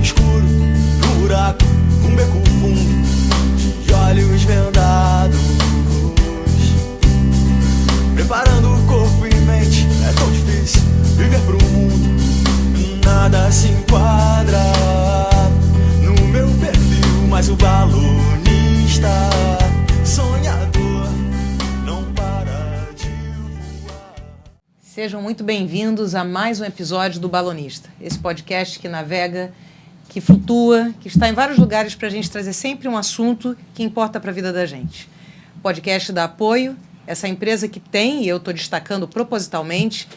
escuro, no buraco, um beco fundo, de olhos vendados. Preparando o corpo e mente, é tão difícil viver pro mundo. Nada se enquadra no meu perfil, mas o balonista sonhador não para de voar. Sejam muito bem-vindos a mais um episódio do Balonista, esse podcast que navega, que flutua, que está em vários lugares para a gente trazer sempre um assunto que importa para a vida da gente. O podcast dá apoio, essa empresa que tem, e eu estou destacando propositalmente,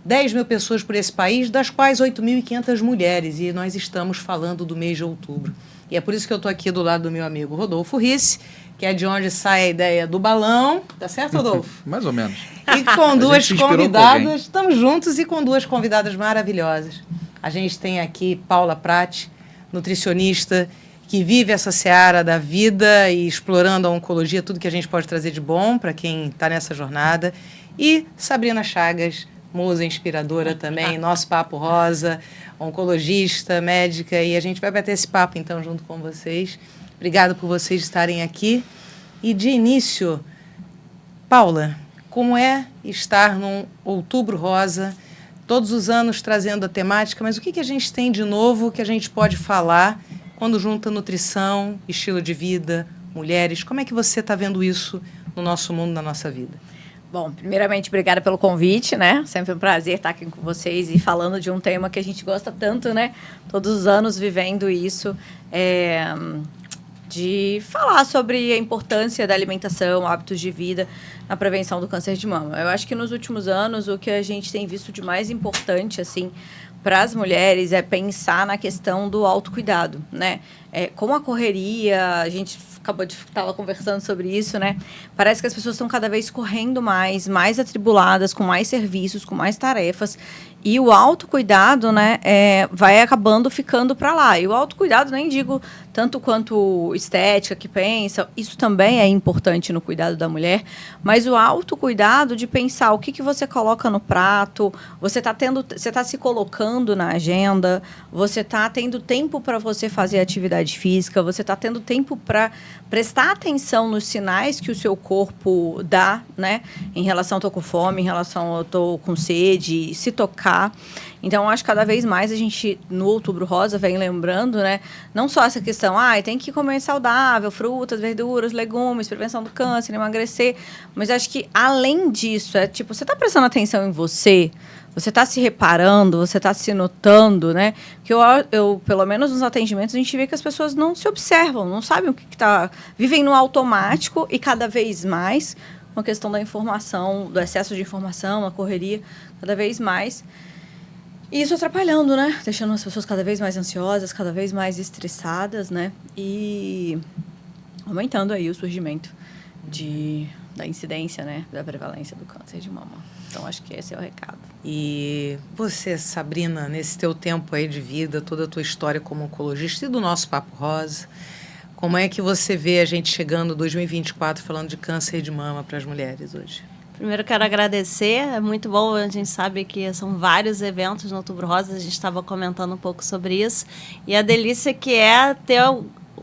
10 mil pessoas por esse país, das quais 8.500 mulheres, e nós estamos falando do mês de outubro. E é por isso que eu estou aqui do lado do meu amigo Rodolfo Risse, que é de onde sai a ideia do balão. Tá certo, Rodolfo? Mais ou menos. E com duas convidadas, estamos juntos e com duas convidadas maravilhosas. A gente tem aqui Paula Prati, nutricionista, que vive essa seara da vida e explorando a oncologia, tudo que a gente pode trazer de bom para quem está nessa jornada. E Sabrina Chagas, musa inspiradora também, nosso papo rosa, oncologista, médica, e a gente vai bater esse papo então junto com vocês. Obrigada por vocês estarem aqui. E de início, Paula, como é estar num Outubro Rosa, todos os anos trazendo a temática, mas o que a gente tem de novo que a gente pode falar quando junta nutrição, estilo de vida, mulheres? Como é que você está vendo isso no nosso mundo, na nossa vida? Bom, primeiramente, obrigada pelo convite, né? Sempre um prazer estar aqui com vocês e falando de um tema que a gente gosta tanto, né? Todos os anos vivendo isso, de falar sobre a importância da alimentação, hábitos de vida na prevenção do câncer de mama. Eu acho que nos últimos anos, o que a gente tem visto de mais importante, assim, para as mulheres é pensar na questão do autocuidado, né? Com a correria, a gente estava conversando sobre isso, né? Parece que as pessoas estão cada vez correndo mais atribuladas, com mais serviços, com mais tarefas. E o autocuidado, né, vai acabando ficando para lá. E o autocuidado, nem digo tanto quanto estética, que pensa, isso também é importante no cuidado da mulher, mas o autocuidado de pensar o que você coloca no prato, você está se colocando na agenda, você está tendo tempo para você fazer atividade física, você está tendo tempo para prestar atenção nos sinais que o seu corpo dá, né, em relação a tô com fome, em relação a tô com sede, se tocar. Então, acho que cada vez mais a gente, no Outubro Rosa, vem lembrando, né? Não só essa questão, tem que comer saudável, frutas, verduras, legumes, prevenção do câncer, emagrecer. Mas acho que, além disso, você está prestando atenção em você? Você está se reparando? Você está se notando, né? Que eu, pelo menos nos atendimentos, a gente vê que as pessoas não se observam, não sabem o que está... Vivem no automático e cada vez mais, com a questão da informação, do excesso de informação, a correria, cada vez mais... E isso atrapalhando, né? Deixando as pessoas cada vez mais ansiosas, cada vez mais estressadas, né? E aumentando aí o surgimento da incidência, né? Da prevalência do câncer de mama. Então, acho que esse é o recado. E você, Sabrina, nesse teu tempo aí de vida, toda a tua história como oncologista e do nosso Papo Rosa, como é que você vê a gente chegando em 2024 falando de câncer de mama para as mulheres hoje? Primeiro, quero agradecer. É muito bom, a gente sabe que são vários eventos no Outubro Rosa, a gente estava comentando um pouco sobre isso. E a delícia que é ter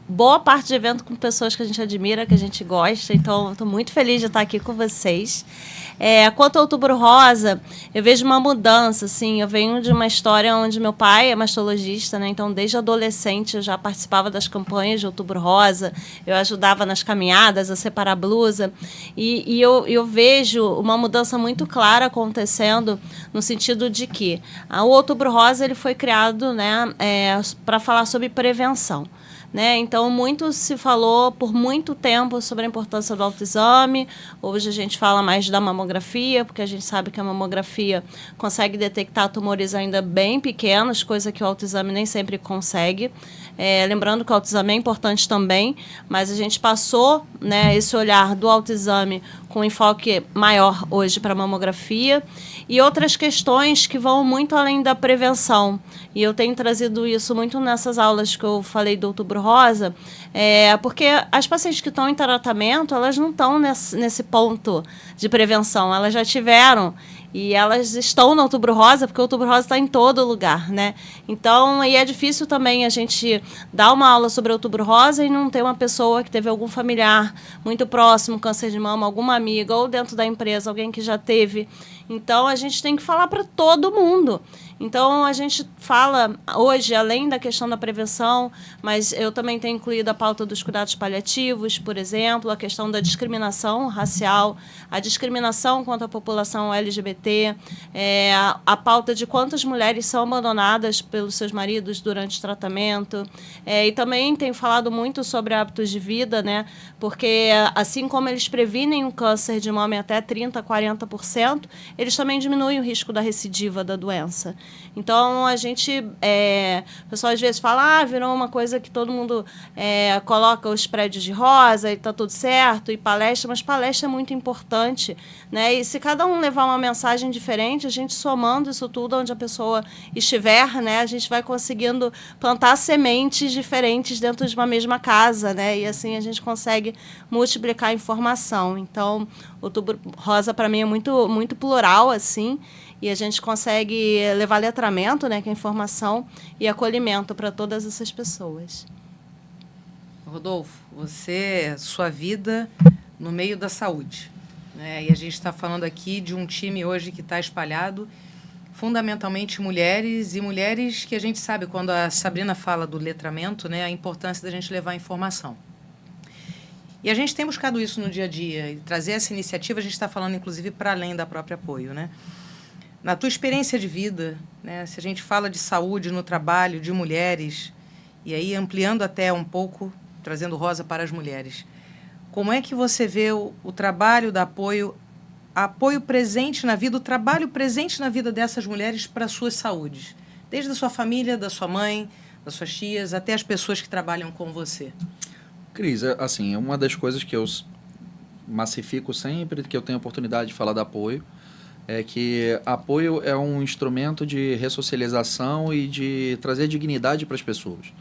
boa parte de evento com pessoas que a gente admira, que a gente gosta. Então, estou muito feliz de estar aqui com vocês. Quanto ao Outubro Rosa, eu vejo uma mudança, assim. Eu venho de uma história onde meu pai é mastologista, né? Então, desde adolescente, eu já participava das campanhas de Outubro Rosa. Eu ajudava nas caminhadas a separar a blusa. E eu vejo uma mudança muito clara acontecendo no sentido de que o Outubro Rosa ele foi criado, né, para falar sobre prevenção. Né? Então, muito se falou por muito tempo sobre a importância do autoexame. Hoje a gente fala mais da mamografia, porque a gente sabe que a mamografia consegue detectar tumores ainda bem pequenos, coisa que o autoexame nem sempre consegue. Lembrando que o autoexame é importante também, mas a gente passou, né, esse olhar do autoexame com enfoque maior hoje para a mamografia e outras questões que vão muito além da prevenção. E eu tenho trazido isso muito nessas aulas que eu falei do Outubro Rosa, porque as pacientes que estão em tratamento, elas não estão nesse ponto de prevenção, elas já tiveram. E elas estão no Outubro Rosa, porque o Outubro Rosa está em todo lugar, né? Então, e é difícil também a gente dar uma aula sobre o Outubro Rosa e não ter uma pessoa que teve algum familiar muito próximo, câncer de mama, alguma amiga, ou dentro da empresa, alguém que já teve. Então, a gente tem que falar para todo mundo. Então, a gente fala hoje, além da questão da prevenção, mas eu também tenho incluído a pauta dos cuidados paliativos, por exemplo, a questão da discriminação racial, a discriminação contra a população LGBT, a pauta de quantas mulheres são abandonadas pelos seus maridos durante o tratamento. E também tenho falado muito sobre hábitos de vida, né? Porque assim como eles previnem o câncer de mama em até 30%, 40%, eles também diminuem o risco da recidiva da doença. Então, a gente... o pessoal às vezes fala, virou uma coisa que todo mundo coloca os prédios de rosa e está tudo certo, e palestra, mas palestra é muito importante, né? E se cada um levar uma mensagem diferente, a gente somando isso tudo onde a pessoa estiver, né? A gente vai conseguindo plantar sementes diferentes dentro de uma mesma casa, né? E assim a gente consegue multiplicar a informação. Então, o Outubro Rosa, para mim, é muito, muito plural, assim, e a gente consegue levar letramento, né, que é informação, e acolhimento para todas essas pessoas. Rodolfo, sua vida no meio da saúde, né? E a gente está falando aqui de um time hoje que está espalhado, fundamentalmente mulheres, e mulheres que a gente sabe, quando a Sabrina fala do letramento, né, a importância da gente levar informação. E a gente tem buscado isso no dia a dia, e trazer essa iniciativa, a gente está falando, inclusive, para além da própria apoio, né? Na tua experiência de vida, né, se a gente fala de saúde no trabalho, de mulheres, e aí ampliando até um pouco, trazendo Rosa para as mulheres, como é que você vê o trabalho da apoio presente na vida, o trabalho presente na vida dessas mulheres para as suas saúdes? Desde a sua família, da sua mãe, das suas tias, até as pessoas que trabalham com você. Cris, assim, uma das coisas que eu massifico sempre que eu tenho oportunidade de falar de apoio é que apoio é um instrumento de ressocialização e de trazer dignidade para as pessoas.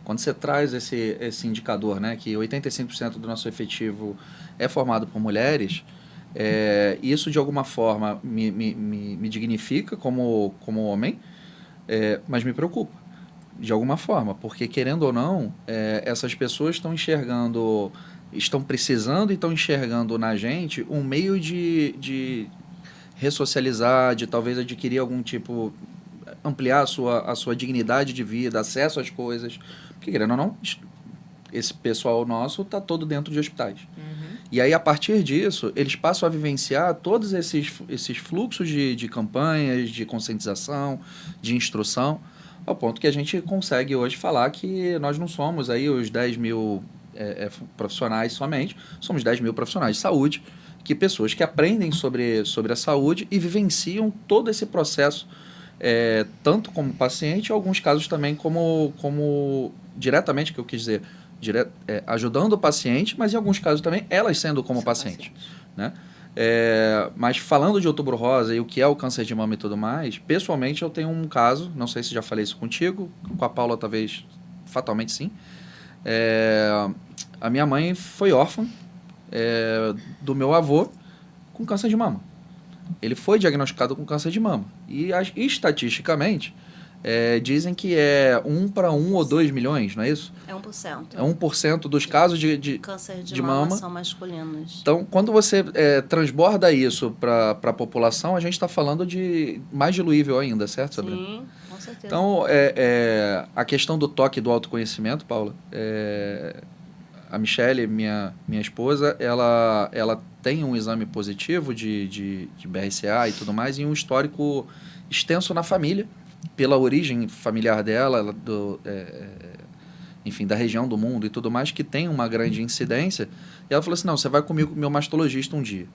Quando você traz esse indicador, né, que 85% do nosso efetivo é formado por mulheres, isso de alguma forma me dignifica como homem, mas me preocupa de alguma forma, porque querendo ou não, essas pessoas estão precisando e estão enxergando na gente um meio de ressocializar, de talvez adquirir algum tipo, ampliar a sua dignidade de vida, acesso às coisas, porque querendo ou não, esse pessoal nosso está todo dentro de hospitais. Uhum. E aí, a partir disso, eles passam a vivenciar todos esses fluxos de campanhas, de conscientização, de instrução, ao ponto que a gente consegue hoje falar que nós não somos aí os 10 mil profissionais somente, somos 10 mil profissionais de saúde, que pessoas que aprendem sobre a saúde e vivenciam todo esse processo, tanto como paciente, em alguns casos também como diretamente, que eu quis dizer, ajudando o paciente, mas em alguns casos também elas sendo como paciente, né? Mas falando de Outubro Rosa e o que é o câncer de mama e tudo mais, pessoalmente eu tenho um caso, não sei se já falei isso contigo, com a Paula talvez fatalmente sim. A minha mãe foi órfã do meu avô com câncer de mama. Ele foi diagnosticado com câncer de mama. E estatisticamente, dizem que é 1 para 1 ou 2 milhões, não é isso? É 1%. É 1% dos casos de câncer de mama são masculinos. Então, quando você transborda isso para a população, a gente está falando de mais diluível ainda, certo, Sabrina? Sim, com certeza. Então, a questão do toque e do autoconhecimento, Paula, a Michele, minha esposa, ela tem um exame positivo de BRCA e tudo mais, e um histórico extenso na família, pela origem familiar dela, enfim, da região do mundo e tudo mais, que tem uma grande incidência. E ela falou assim, não, você vai comigo com o meu mastologista um dia.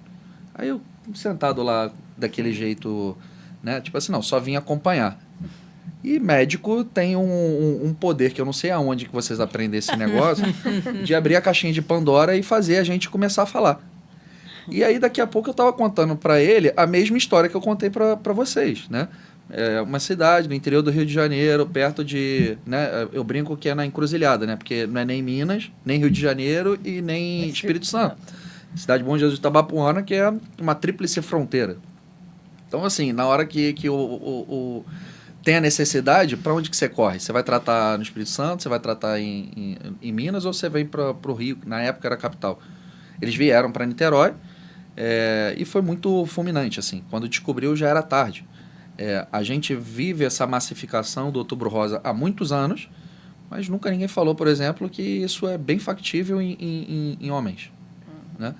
Aí eu, sentado lá daquele jeito, né, tipo assim, não, só vim acompanhar. E médico tem um poder que eu não sei aonde que vocês aprendem esse negócio, de abrir a caixinha de Pandora e fazer a gente começar a falar. E aí, daqui a pouco, eu estava contando para ele a mesma história que eu contei para vocês, né? Uma cidade no interior do Rio de Janeiro, perto de... né, eu brinco que é na encruzilhada, né? Porque não é nem Minas, nem Rio de Janeiro e nem Espírito Santo. Cidade Bom Jesus de Itabapuana, que é uma tríplice fronteira. Então, assim, na hora que tem a necessidade, para onde que você corre? Você vai tratar no Espírito Santo, você vai tratar em Minas, ou você vem para o Rio, que na época era a capital? Eles vieram para Niterói, e foi muito fulminante, assim. Quando descobriu, já era tarde. A gente vive essa massificação do Outubro Rosa há muitos anos, mas nunca ninguém falou, por exemplo, que isso é bem factível em homens. Né?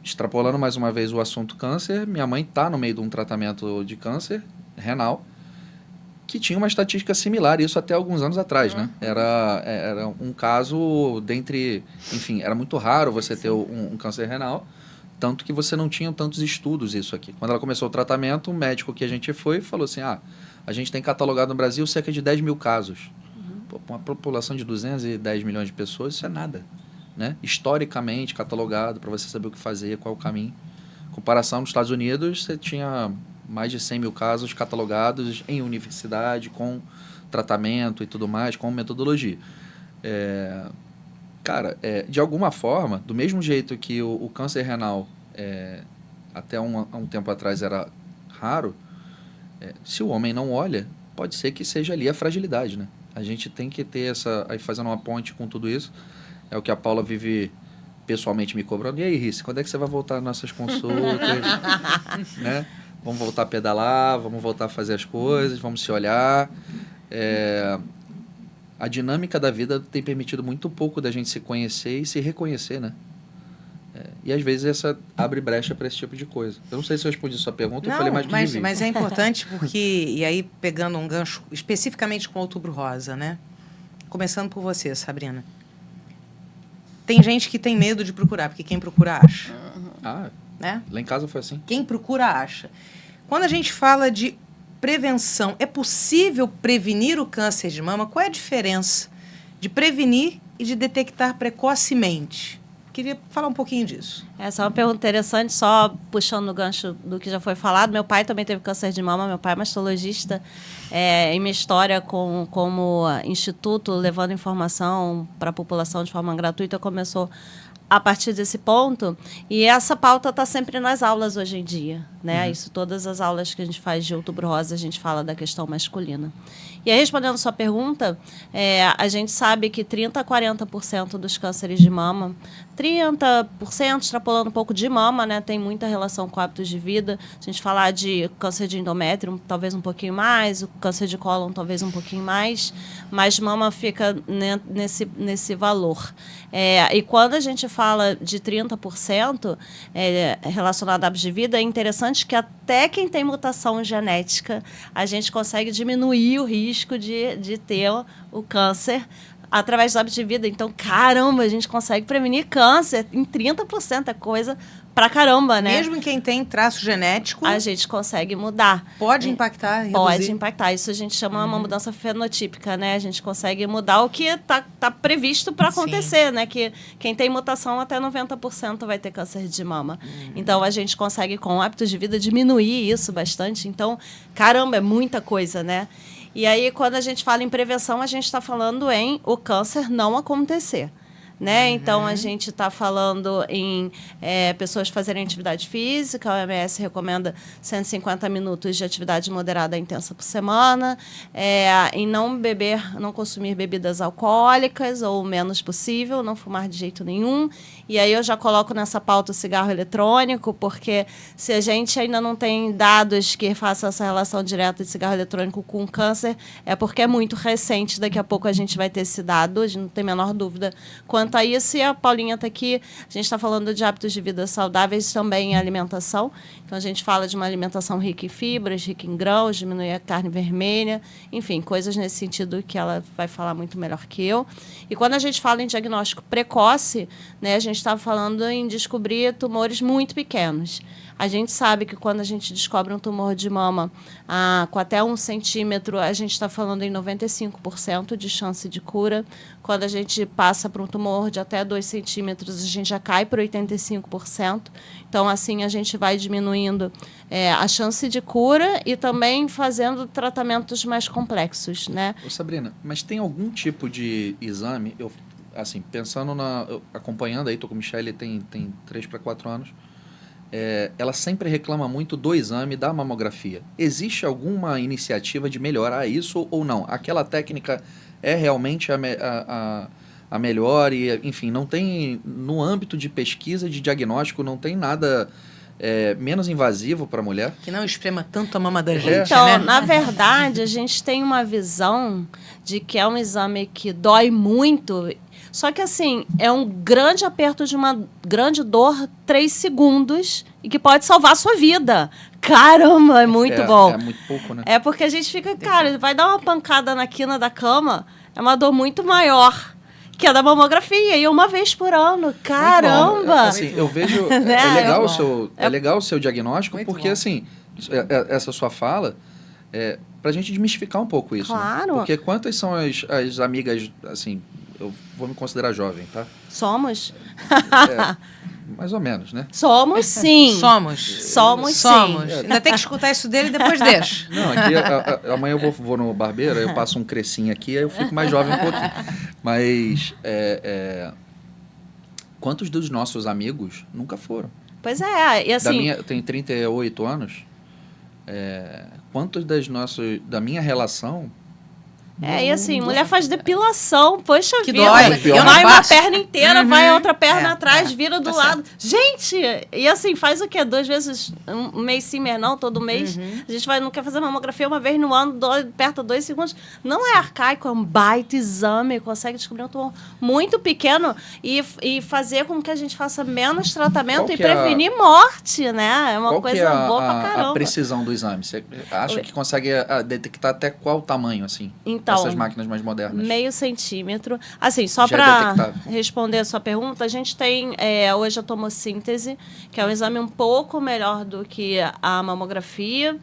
Extrapolando mais uma vez o assunto câncer, minha mãe está no meio de um tratamento de câncer renal, que tinha uma estatística similar, isso até alguns anos atrás, né? Era um caso dentre... Enfim, era muito raro você ter um câncer renal, tanto que você não tinha tantos estudos isso aqui. Quando ela começou o tratamento, o médico que a gente foi falou assim, a gente tem catalogado no Brasil cerca de 10 mil casos. Pô, uma população de 210 milhões de pessoas, isso é nada. Né? Historicamente catalogado, para você saber o que fazer, qual é o caminho. Em comparação nos Estados Unidos, você tinha mais de 100 mil casos catalogados em universidade, com tratamento e tudo mais, com metodologia. Cara, de alguma forma, do mesmo jeito que o câncer renal até um tempo atrás era raro, se o homem não olha, pode ser que seja ali a fragilidade, né? A gente tem que ter aí fazendo uma ponte com tudo isso, é o que a Paula vive pessoalmente me cobrando. E aí, Rice, quando é que você vai voltar às nossas consultas? Né? Vamos voltar a pedalar, vamos voltar a fazer as coisas, vamos se olhar. A dinâmica da vida tem permitido muito pouco da gente se conhecer e se reconhecer, né? E às vezes essa abre brecha para esse tipo de coisa. Eu não sei se eu respondi a sua pergunta, eu falei mais do que mas é importante porque, e aí pegando um gancho especificamente com o Outubro Rosa, né? Começando por você, Sabrina. Tem gente que tem medo de procurar, porque quem procura acha. Né? Lá em casa foi assim. Quem procura acha. Quando a gente fala de prevenção, é possível prevenir o câncer de mama? Qual é a diferença de prevenir e de detectar precocemente? Queria falar um pouquinho disso. Essa é uma pergunta interessante, só puxando o gancho do que já foi falado. Meu pai também teve câncer de mama, meu pai é mastologista. Em minha história como instituto, levando informação para a população de forma gratuita, começou a partir desse ponto. E essa pauta está sempre nas aulas hoje em dia. Né? Isso, todas as aulas que a gente faz de Outubro Rosa, a gente fala da questão masculina. E aí, respondendo a sua pergunta, a gente sabe que 30% a 40% dos cânceres de mama, 30%, extrapolando um pouco de mama, né, tem muita relação com hábitos de vida. Se a gente falar de câncer de endométrio, talvez um pouquinho mais, o câncer de cólon, talvez um pouquinho mais, mas mama fica nesse valor. E quando a gente fala de 30% relacionado a hábitos de vida, é interessante que até quem tem mutação genética, a gente consegue diminuir o risco de ter o câncer através dos hábitos de vida. Então, caramba, a gente consegue prevenir câncer em 30%, é coisa pra caramba, né? Mesmo quem tem traço genético, a gente consegue mudar. Pode impactar, reduzir. Pode impactar. Isso a gente chama uma mudança fenotípica, né? A gente consegue mudar o que tá previsto para acontecer, né? Que quem tem mutação até 90% vai ter câncer de mama. Então, a gente consegue, com hábitos de vida, diminuir isso bastante. Então, caramba, é muita coisa, né? E aí, quando a gente fala em prevenção, a gente está falando em o câncer não acontecer. Né? Então, a gente está falando em pessoas fazerem atividade física. A OMS recomenda 150 minutos de atividade moderada a intensa por semana, em não consumir bebidas alcoólicas ou o menos possível, não fumar de jeito nenhum. E aí eu já coloco nessa pauta o cigarro eletrônico, porque se a gente ainda não tem dados que façam essa relação direta de cigarro eletrônico com câncer, é porque é muito recente. Daqui a pouco a gente vai ter esse dado, a gente não tem a menor dúvida quanto a isso. E a Paulinha está aqui, a gente está falando de hábitos de vida saudáveis também em alimentação. Então, a gente fala de uma alimentação rica em fibras, rica em grãos, diminuir a carne vermelha, enfim, coisas nesse sentido que ela vai falar muito melhor que eu. E quando a gente fala em diagnóstico precoce, né, a gente está falando em descobrir tumores muito pequenos. A gente sabe que quando a gente descobre um tumor de mama com até 1 centímetro, a gente está falando em 95% de chance de cura. Quando a gente passa para um tumor de até 2 centímetros, a gente já cai para 85%. Então, assim, a gente vai diminuindo a chance de cura e também fazendo tratamentos mais complexos, né? Ô, Sabrina, mas tem algum tipo de exame, assim, pensando acompanhando aí, estou com o Michele, tem 3 para 4 anos, ela sempre reclama muito do exame da mamografia. Existe alguma iniciativa de melhorar isso ou não? Aquela técnica é realmente a melhor e, enfim, não tem, no âmbito de pesquisa, de diagnóstico, não tem nada menos invasivo para a mulher? Que não esprema tanto a mama da gente, então, né? na verdade, a gente tem uma visão de que é um exame que dói muito. Só que, assim, é um grande aperto de uma grande dor, 3 segundos, e que pode salvar a sua vida. Caramba, é muito bom. É muito pouco, né? É porque a gente fica, cara, vai dar uma pancada na quina da cama, é uma dor muito maior que a da mamografia, e uma vez por ano. Caramba! Assim, eu vejo... Né? É legal o seu diagnóstico, Muito porque, bom. assim, essa sua fala... pra gente desmistificar um pouco isso. Claro. Né? Porque quantas são as amigas, assim, eu vou me considerar jovem, tá? Somos? Mais ou menos, né? Somos, sim. Somos. Sim. Ainda tem que escutar isso dele e depois deixa. Não, aqui amanhã eu vou no barbeiro, aí eu passo um crescinho aqui, aí eu fico mais jovem um pouquinho. Mas quantos dos nossos amigos nunca foram? Pois é, e assim... Eu tenho 38 anos. Quantos da minha relação... e assim, mulher faz depilação, poxa Que vida. dói. Eu não Vai uma faço. perna inteira, vai a outra perna atrás, vira do Tá lado. Gente, e assim, faz o quê? 2 vezes, um mês sim, mês não, todo mês. A gente não quer fazer mamografia uma vez no ano, aperta 2 segundos. Não é arcaico, é um baita exame, consegue descobrir um tumor muito pequeno e fazer com que a gente faça menos tratamento e prevenir morte, né? É uma Qual coisa que é boa pra caramba. a precisão do exame? Você acha que consegue detectar até qual tamanho, assim? Então, essas máquinas mais modernas. meio centímetro. Assim, só Já é para detectável. responder a sua pergunta, a gente tem hoje a tomossíntese, que é um exame um pouco melhor do que a mamografia,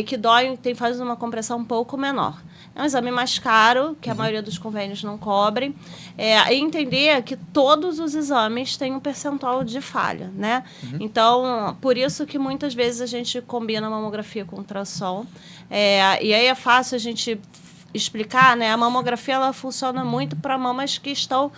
que faz uma compressão um pouco menor. É um exame mais caro, que a maioria dos convênios não cobrem. E entender que todos os exames têm um percentual de falha, né? Então, por isso que muitas vezes a gente combina a mamografia com ultrassom. E aí é fácil a gente explicar, né? A mamografia ela funciona muito para mamas que estão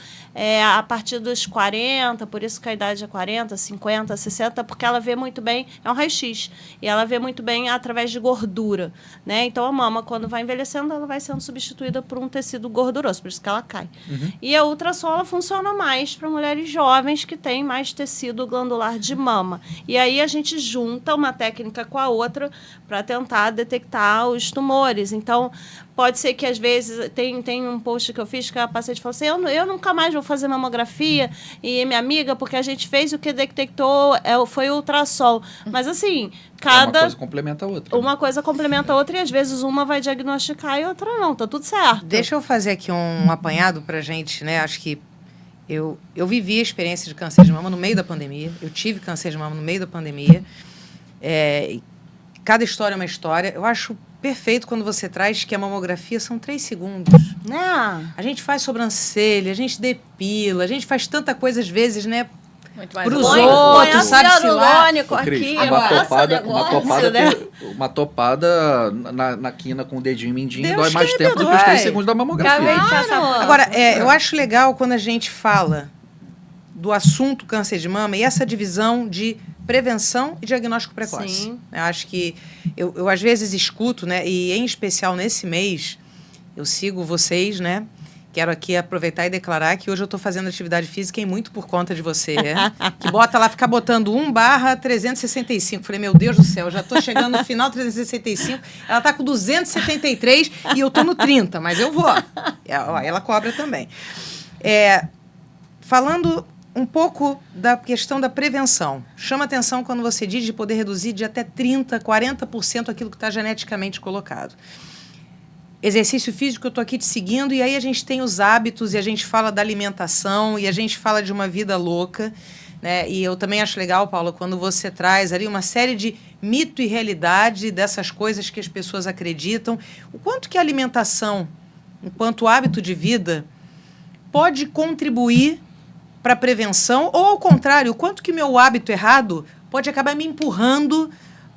a partir dos 40, por isso que a idade é 40, 50, 60, porque ela vê muito bem, é um raio-x, e ela vê muito bem através de gordura, né? Então a mama, quando vai envelhecendo, ela vai sendo substituída por um tecido gorduroso, por isso que ela cai. E a ultrassom ela funciona mais para mulheres jovens que têm mais tecido glandular de mama. E aí a gente junta uma técnica com a outra para tentar detectar os tumores. Então, pode ser que, às vezes, tem um post que eu fiz que a paciente falou assim, eu nunca mais vou fazer mamografia, e minha amiga, porque a gente fez o que detectou foi o ultrassom. Mas, assim, Uma coisa complementa a outra. Uma coisa complementa a outra, e às vezes uma vai diagnosticar e outra não, tá tudo certo. Deixa eu fazer aqui um apanhado pra gente, né? Acho que eu vivi a experiência de câncer de mama no meio da pandemia. Eu tive câncer de mama no meio da pandemia. Cada história é uma história. Eu acho perfeito quando você traz que a mamografia são 3 segundos. A gente faz sobrancelha, a gente depila, a gente faz tanta coisa às vezes, né? Muito mais Pros longe. outros, sabe-se lá. Cris, Negócio, uma topada na quina com o dedinho mindinho Deus dói mais que tempo do que os 3 segundos da mamografia. Acabei de passar. Agora, eu acho legal quando a gente fala do assunto câncer de mama e essa divisão de prevenção e diagnóstico precoce. Sim. Eu acho que eu às vezes escuto, né? E em especial nesse mês, eu sigo vocês, né? Quero aqui aproveitar e declarar que hoje eu estou fazendo atividade física e muito por conta de você. Que bota lá, fica botando 1/365. Falei, meu Deus do céu, já estou chegando no final 365. Ela está com 273 e eu estou no 30, mas eu vou. Ela cobra também. Falando um pouco da questão da prevenção. Chama atenção quando você diz de poder reduzir de até 30%, 40% aquilo que está geneticamente colocado. Exercício físico, eu estou aqui te seguindo, e aí a gente tem os hábitos, e a gente fala da alimentação, e a gente fala de uma vida louca, né? E eu também acho legal, Paula, quando você traz ali uma série de mito e realidade dessas coisas que as pessoas acreditam. O quanto que a alimentação, enquanto hábito de vida, pode contribuir para a prevenção, ou ao contrário, o quanto que meu hábito errado pode acabar me empurrando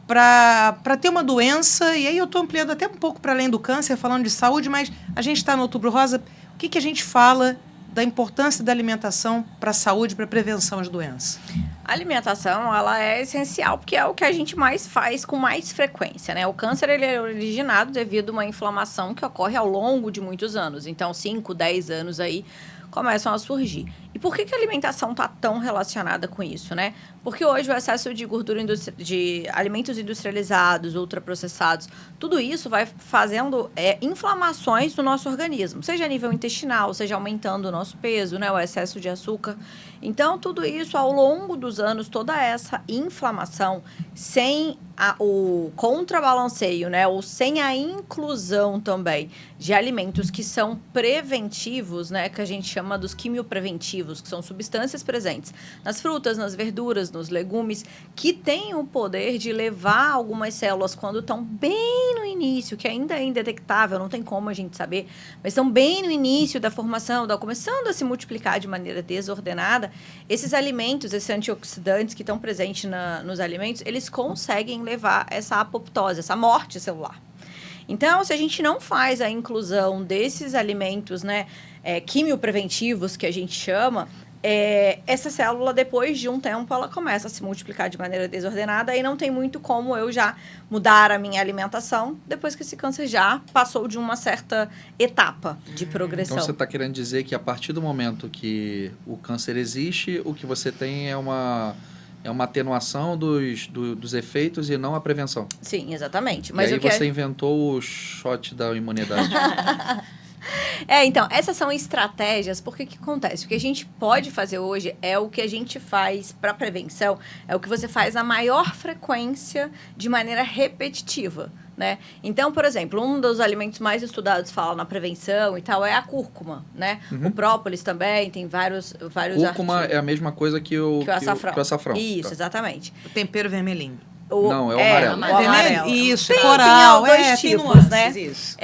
para ter uma doença. E aí eu estou ampliando até um pouco para além do câncer, falando de saúde, mas a gente está no Outubro Rosa. O que a gente fala da importância da alimentação para a saúde, para a prevenção às doenças? A alimentação, ela é essencial porque é o que a gente mais faz com mais frequência, né? O câncer, ele é originado devido a uma inflamação que ocorre ao longo de muitos anos. Então, 5, 10 anos aí começam a surgir. E por que a alimentação está tão relacionada com isso, né? Porque hoje o excesso de gordura, de alimentos industrializados, ultraprocessados, tudo isso vai fazendo inflamações no nosso organismo, seja a nível intestinal, seja aumentando o nosso peso, né? O excesso de açúcar. Então, tudo isso, ao longo dos anos, toda essa inflamação, sem o contrabalanceio, né? Ou sem a inclusão também de alimentos que são preventivos, né? Que a gente chama dos quimiopreventivos, que são substâncias presentes nas frutas, nas verduras, nos legumes, que têm o poder de levar algumas células, quando estão bem no início, que ainda é indetectável, não tem como a gente saber, mas estão bem no início da formação, começando a se multiplicar de maneira desordenada, esses alimentos, esses antioxidantes que estão presentes nos alimentos, eles conseguem levar essa apoptose, essa morte celular. Então, se a gente não faz a inclusão desses alimentos, né, quimiopreventivos, que a gente chama, essa célula, depois de um tempo, ela começa a se multiplicar de maneira desordenada e não tem muito como eu já mudar a minha alimentação depois que esse câncer já passou de uma certa etapa de progressão. Então, você está querendo dizer que a partir do momento que o câncer existe, o que você tem é uma atenuação dos efeitos e não a prevenção. Sim, exatamente. Mas e aí você inventou o shot da imunidade. Então, essas são estratégias, porque o que acontece? O que a gente pode fazer hoje é o que a gente faz para prevenção, é o que você faz na maior frequência, de maneira repetitiva, né? Então, por exemplo, um dos alimentos mais estudados, fala na prevenção e tal, é a cúrcuma, né? O própolis também, tem vários cúrcuma artigos. É a mesma coisa que o açafrão. Isso, exatamente. O tempero vermelhinho. Não, é o amarelo. O amarelo. Isso, tem, coral. Tem dois tipos, né? Isso.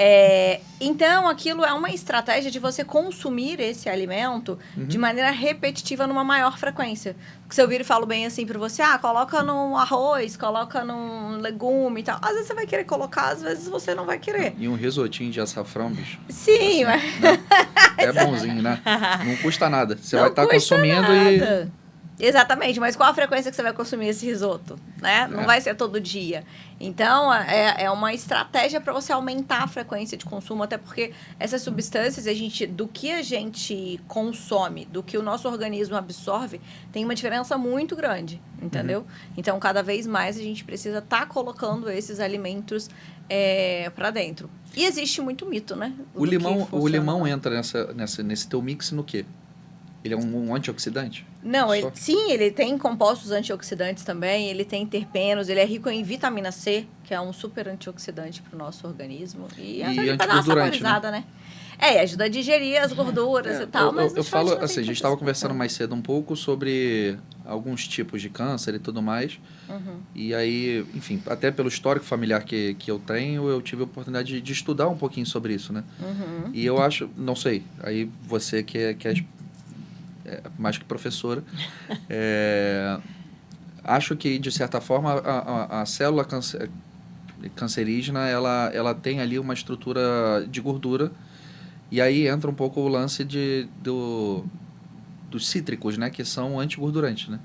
Então, aquilo é uma estratégia de você consumir esse alimento de maneira repetitiva numa maior frequência. Porque se eu vir e falo bem assim para você, coloca num arroz, coloca num legume e tal. Às vezes você vai querer colocar, às vezes você não vai querer. E um risotinho de açafrão, bicho. Sim, assim, mas... É bonzinho, né? Não custa nada. Você vai estar consumindo nada. Exatamente, mas qual a frequência que você vai consumir esse risoto, né? Não vai ser todo dia. Então, é uma estratégia para você aumentar a frequência de consumo, até porque essas substâncias, do que a gente consome, do que o nosso organismo absorve, tem uma diferença muito grande, entendeu? Então, cada vez mais a gente precisa estar colocando esses alimentos para dentro. E existe muito mito, né? O limão entra nesse teu mix no quê? Ele é um antioxidante? Não, ele tem compostos antioxidantes também, ele tem terpenos, ele é rico em vitamina C, que é um super antioxidante para o nosso organismo. E ajuda a dar uma saborizada, né? Ajuda a digerir as gorduras e tal, mas... Eu falo, assim, a gente estava conversando mais cedo um pouco sobre alguns tipos de câncer e tudo mais. E aí, enfim, até pelo histórico familiar que eu tenho, eu tive a oportunidade de estudar um pouquinho sobre isso, né? E eu acho, não sei, aí você que é mais que professora, acho que, de certa forma, a célula cancerígena, ela tem ali uma estrutura de gordura, e aí entra um pouco o lance dos cítricos, né, que são antigordurantes, né?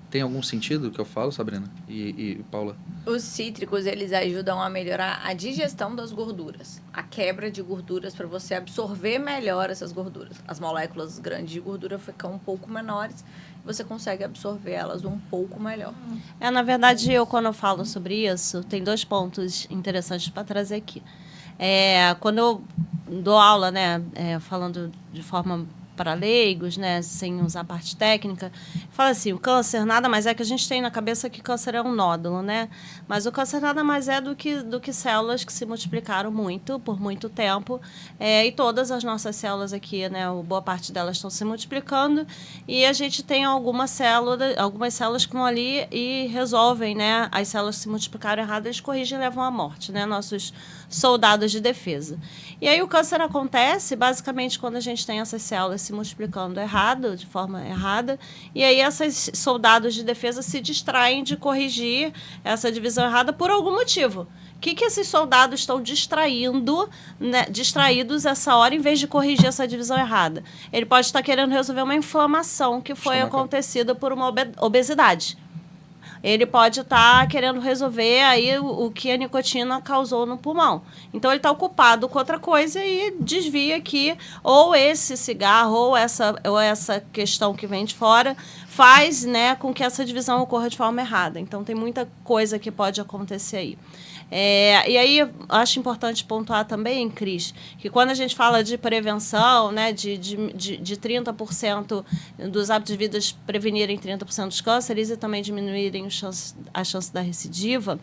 Tem algum sentido o que eu falo, Sabrina e Paula? Os cítricos, eles ajudam a melhorar a digestão das gorduras, a quebra de gorduras para você absorver melhor essas gorduras. As moléculas grandes de gordura ficam um pouco menores, você consegue absorver elas um pouco melhor. Na verdade, quando eu falo sobre isso, tem 2 pontos interessantes para trazer aqui. Quando eu dou aula, né, falando de forma para leigos, né, sem usar a parte técnica, fala assim, o câncer nada mais é que a gente tem na cabeça que câncer é um nódulo, né? Mas o câncer nada mais é do que células que se multiplicaram muito, por muito tempo, e todas as nossas células aqui, né, boa parte delas estão se multiplicando, e a gente tem algumas células que vão ali e resolvem, né, as células que se multiplicaram errado, eles corrigem e levam à morte, né, nossos soldados de defesa. E aí o câncer acontece basicamente quando a gente tem essas células se multiplicando errado, de forma errada, e aí esses soldados de defesa se distraem de corrigir essa divisão errada por algum motivo. O que esses soldados estão distraídos essa hora, em vez de corrigir essa divisão errada? Ele pode estar querendo resolver uma inflamação que foi acontecida por uma obesidade. Ele pode estar querendo resolver aí o que a nicotina causou no pulmão. Então, ele está ocupado com outra coisa e desvia que ou esse cigarro ou essa questão que vem de fora faz, né, com que essa divisão ocorra de forma errada. Então, tem muita coisa que pode acontecer aí. E aí, acho importante pontuar também, Cris, que quando a gente fala de prevenção, né, de 30% dos hábitos de vida prevenirem 30% dos cânceres e também diminuírem a chance da recidiva,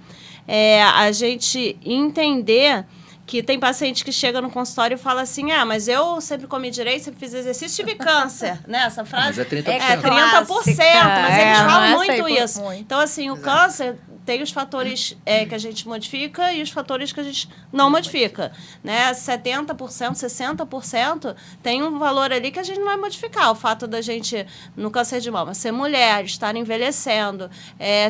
a gente entender que tem paciente que chega no consultório e fala assim, mas eu sempre comi direito, sempre fiz exercício, tive câncer, né? Essa frase mas é 30%. É 30%, mas eles falam muito isso. Então, assim, o câncer tem os fatores que a gente modifica e os fatores que a gente não modifica, né? 70%, 60% tem um valor ali que a gente não vai modificar. O fato da gente, no câncer de mama, ser mulher, estar envelhecendo,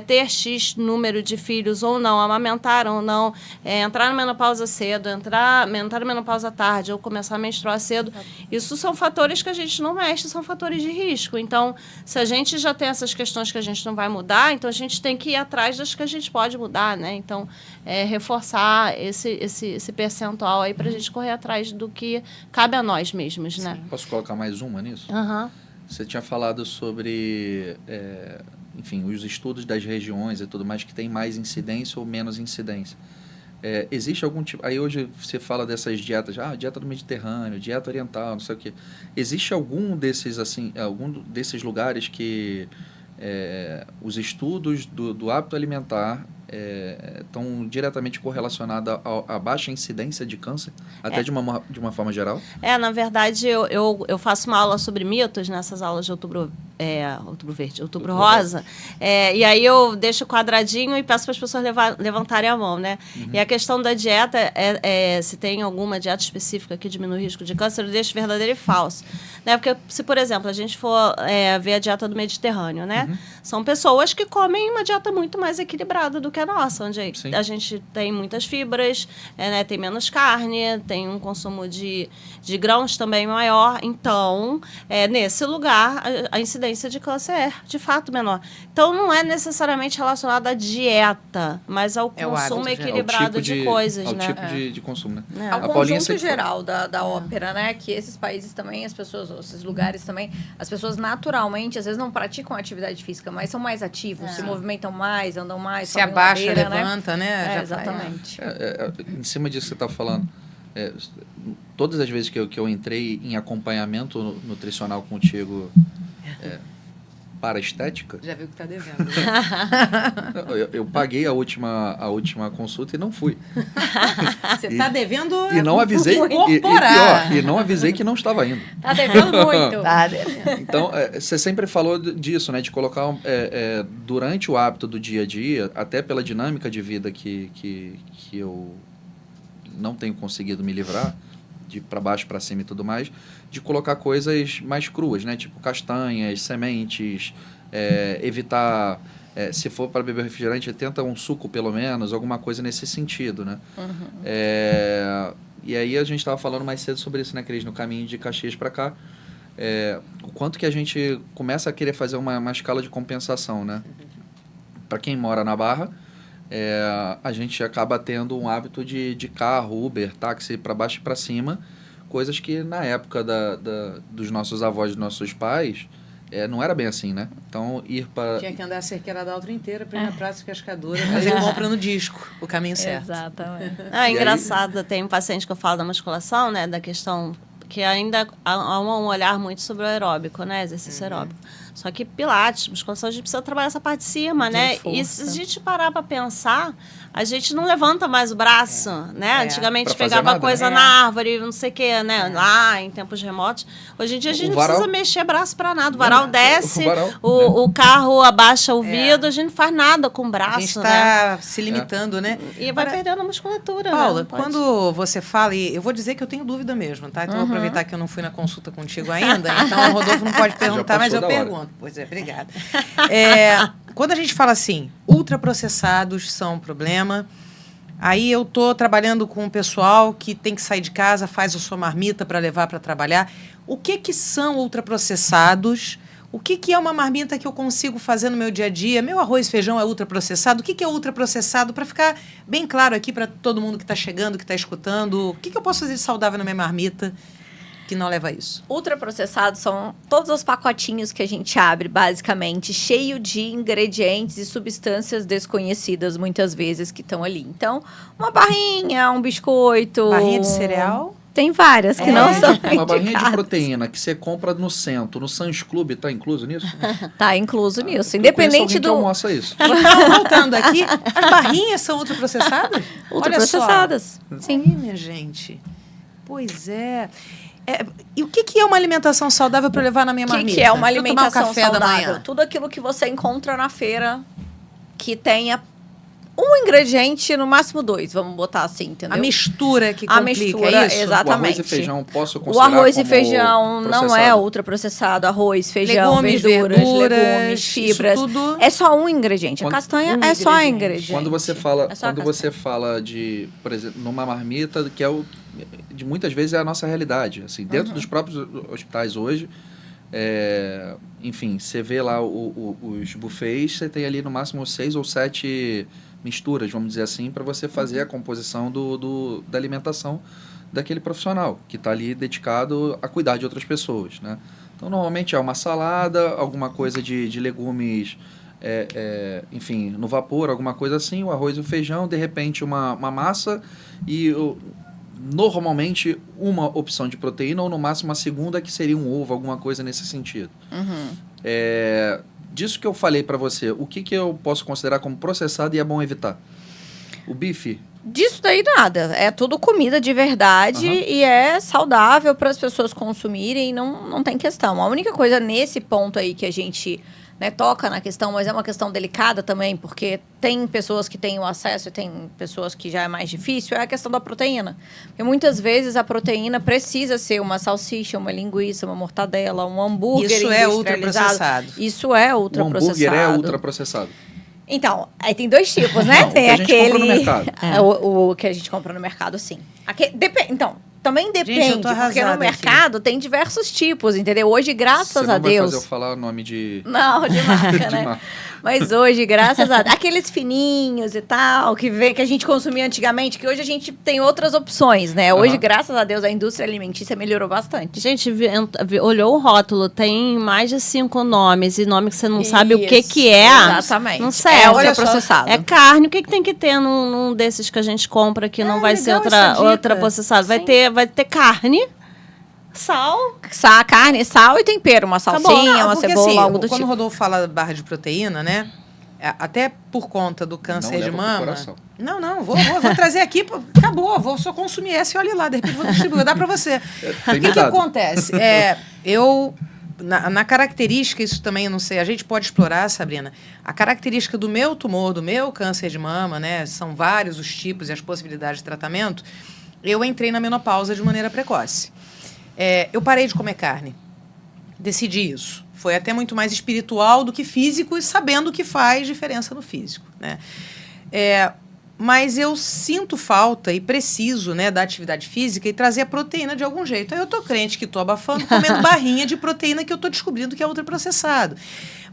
ter X número de filhos ou não, amamentar ou não, entrar na menopausa cedo, entrar na menopausa tarde ou começar a menstruar cedo, isso são fatores que a gente não mexe, são fatores de risco. Então, se a gente já tem essas questões que a gente não vai mudar, então a gente tem que ir atrás das que a gente pode mudar, né? Então, reforçar esse percentual aí para a gente correr atrás do que cabe a nós mesmos, né? Posso colocar mais uma nisso? Uhum. Você tinha falado sobre, enfim, os estudos das regiões e tudo mais que tem mais incidência ou menos incidência. Existe algum tipo... Aí hoje você fala dessas dietas, dieta do Mediterrâneo, dieta oriental, não sei o quê. Existe algum desses, assim, desses lugares que os estudos do hábito alimentar estão diretamente correlacionados à baixa incidência de câncer, até de uma forma geral? Na verdade, eu faço uma aula sobre mitos nessas aulas de Outubro Verde, Outubro Rosa, e aí eu deixo o quadradinho e peço para as pessoas levantarem a mão, né? Uhum. E a questão da dieta, se tem alguma dieta específica que diminui o risco de câncer, eu deixo verdadeiro e falso. Né? Porque se, por exemplo, a gente for ver a dieta do Mediterrâneo, né? Uhum. São pessoas que comem uma dieta muito mais equilibrada do que a nossa, onde a gente tem muitas fibras, né? Tem menos carne, tem um consumo de grãos também maior. Então, nesse lugar, a incidência de câncer é, de fato, menor. Então, não é necessariamente relacionado à dieta, mas ao consumo equilibrado de coisas, ao né? Tipo de consumo, né? Ao conjunto geral da ópera, né? Que esses países também, as pessoas, esses lugares também, as pessoas naturalmente, às vezes não praticam atividade física, mas são mais ativos, se movimentam mais, andam mais. Se abaixa, levanta, né? Exatamente. Em cima disso que você está falando, todas as vezes que eu entrei em acompanhamento nutricional contigo para a estética... Já viu que está devendo. eu paguei a última consulta e não fui. Você está devendo e não avisei e não avisei que não estava indo. Está devendo muito. Tá devendo. Então, você sempre falou disso, né? De colocar durante o hábito do dia a dia, até pela dinâmica de vida que eu não tenho conseguido me livrar, de para baixo, para cima e tudo mais, de colocar coisas mais cruas, né? Tipo castanhas, sementes, evitar, se for para beber refrigerante, tenta um suco pelo menos, alguma coisa nesse sentido, né? Uhum. E aí a gente estava falando mais cedo sobre isso, né, Cris? No caminho de Caxias para cá, o quanto que a gente começa a querer fazer uma escala de compensação, né? Para quem mora na Barra, a gente acaba tendo um hábito de carro, Uber, táxi para baixo e para cima, coisas que na época dos nossos avós, dos nossos pais, não era bem assim, né? Então, ir para... Tinha que andar a cerqueira da outra inteira para ir na Praça Cascadora, fazer compra no disco, o caminho certo. Exatamente. Engraçado, aí... tem um paciente que eu falo da musculação, né? Da questão que ainda há um olhar muito sobre o aeróbico, né? Exercício aeróbico. Só que pilates, musculação, a gente precisa trabalhar essa parte de cima, né? Força. E se a gente parar para pensar, a gente não levanta mais o braço, né? Antigamente pegava coisa na árvore, não sei o quê, né? Lá em tempos remotos. Hoje em dia a gente não precisa mexer braço para nada. O varal desce, o carro abaixa o vidro, a gente não faz nada com o braço, né? A gente está se limitando, né? E vai perdendo a musculatura, Paula, né? quando você fala, e eu vou dizer que eu tenho dúvida mesmo, tá? Então, eu vou aproveitar que eu não fui na consulta contigo ainda, então o Rodolfo não pode perguntar, mas eu pergunto. Pois é, obrigada. Quando a gente fala assim, ultraprocessados são um problema, Aí eu tô trabalhando com o pessoal que tem que sair de casa, faz a sua marmita para levar para trabalhar. O que são ultraprocessados? O que é uma marmita que eu consigo fazer no meu dia a dia? Meu arroz e feijão é ultraprocessado? O que é ultraprocessado? Para ficar bem claro aqui para todo mundo que está chegando, que está escutando, o que eu posso fazer de saudável na minha marmita que não leva a isso? Ultraprocessados são todos os pacotinhos que a gente abre, basicamente, cheio de ingredientes e substâncias desconhecidas, muitas vezes, que estão ali. Então, uma barrinha, um biscoito... Barrinha de cereal? Tem várias que não são Uma barrinha de indicadas. proteína que você compra no centro, no Sam's Club, tá incluso nisso? Tá incluso nisso. Eu Independente conheço alguém que do... almoça isso. Então, voltando aqui, as barrinhas são ultraprocessadas? Ultraprocessadas. Olha só. Sim. Aí, minha gente. Pois é. E o que é uma alimentação saudável para levar na minha O marmita? que é uma Pra eu tomar alimentação o café da saudável? manhã. Tudo aquilo que você encontra na feira que tenha um ingrediente, no máximo 2, vamos botar assim, entendeu? A mistura que A complica, mistura, é isso? exatamente. O arroz e feijão posso O considerar arroz e como feijão não é processado? ultraprocessado. Arroz, feijão, Legumes, verduras, legumes, isso fibras. tudo... É só um ingrediente. A Quando- castanha um é só ingrediente. ingrediente. Quando você fala, É só a quando você fala de, por exemplo, numa marmita, que é o de muitas vezes é a nossa realidade, assim, dentro dos próprios hospitais hoje, enfim, você vê lá os buffets, você tem ali no máximo 6 ou 7 misturas, vamos dizer assim, para você fazer a composição da alimentação daquele profissional que está ali dedicado a cuidar de outras pessoas, né? Então, normalmente é uma salada, alguma coisa de legumes, enfim, no vapor, alguma coisa assim, o arroz e o feijão, de repente uma massa e normalmente uma opção de proteína ou no máximo uma segunda que seria um ovo, alguma coisa nesse sentido. Disso que eu falei para você, o que eu posso considerar como processado e é bom evitar? O bife? Disso daí nada. É tudo comida de verdade e é saudável para as pessoas consumirem, não tem questão. A única coisa nesse ponto aí que a gente toca na questão, mas é uma questão delicada também, porque tem pessoas que têm o acesso e tem pessoas que já é mais difícil, é a questão da proteína. Porque muitas vezes a proteína precisa ser uma salsicha, uma linguiça, uma mortadela, um hambúrguer Isso é industrializado. ultraprocessado. Isso é O ultraprocessado. hambúrguer é ultraprocessado. Então, aí tem 2 tipos, né? Não, tem o que a gente compra no aquele... mercado. O que a gente compra no mercado, sim. Então, também depende, Gente, eu tô porque no arrasada mercado tem diversos tipos, entendeu? Hoje, graças a Você não vai Deus... fazer eu falar o nome de... Não, de marca, de né? marca. Mas hoje, graças a aqueles fininhos e tal, que a gente consumia antigamente, que hoje a gente tem outras opções, né? Hoje, graças a Deus, a indústria alimentícia melhorou bastante. Gente, olhou o rótulo, tem mais de 5 nomes, e nome que você não sabe o que é. Exatamente. Não serve. É Olha ultraprocessado. É carne. O que tem que ter num desses que a gente compra que não vai ser legal essa dica. ultraprocessado? Vai ter carne, sal. Carne, sal e tempero. Uma salsinha, uma Porque, cebola, assim, algo do quando tipo. o Rodolfo fala barra de proteína, né? Até por conta do câncer Não de leva pro mama. coração. Não, vou trazer aqui. Acabou, vou só consumir essa e olhe lá. De repente vou distribuir, dá para você. Tem O que dado. acontece? Na característica, isso também, eu não sei, a gente pode explorar, Sabrina, a característica do meu tumor, do meu câncer de mama, né? São vários os tipos e as possibilidades de tratamento. Eu entrei na menopausa de maneira precoce. Eu parei de comer carne. Decidi isso. Foi até muito mais espiritual do que físico e sabendo que faz diferença no físico, né? Mas eu sinto falta e preciso, né, da atividade física e trazer a proteína de algum jeito. Aí eu tô crente que tô abafando, comendo barrinha de proteína que eu tô descobrindo que é ultraprocessado.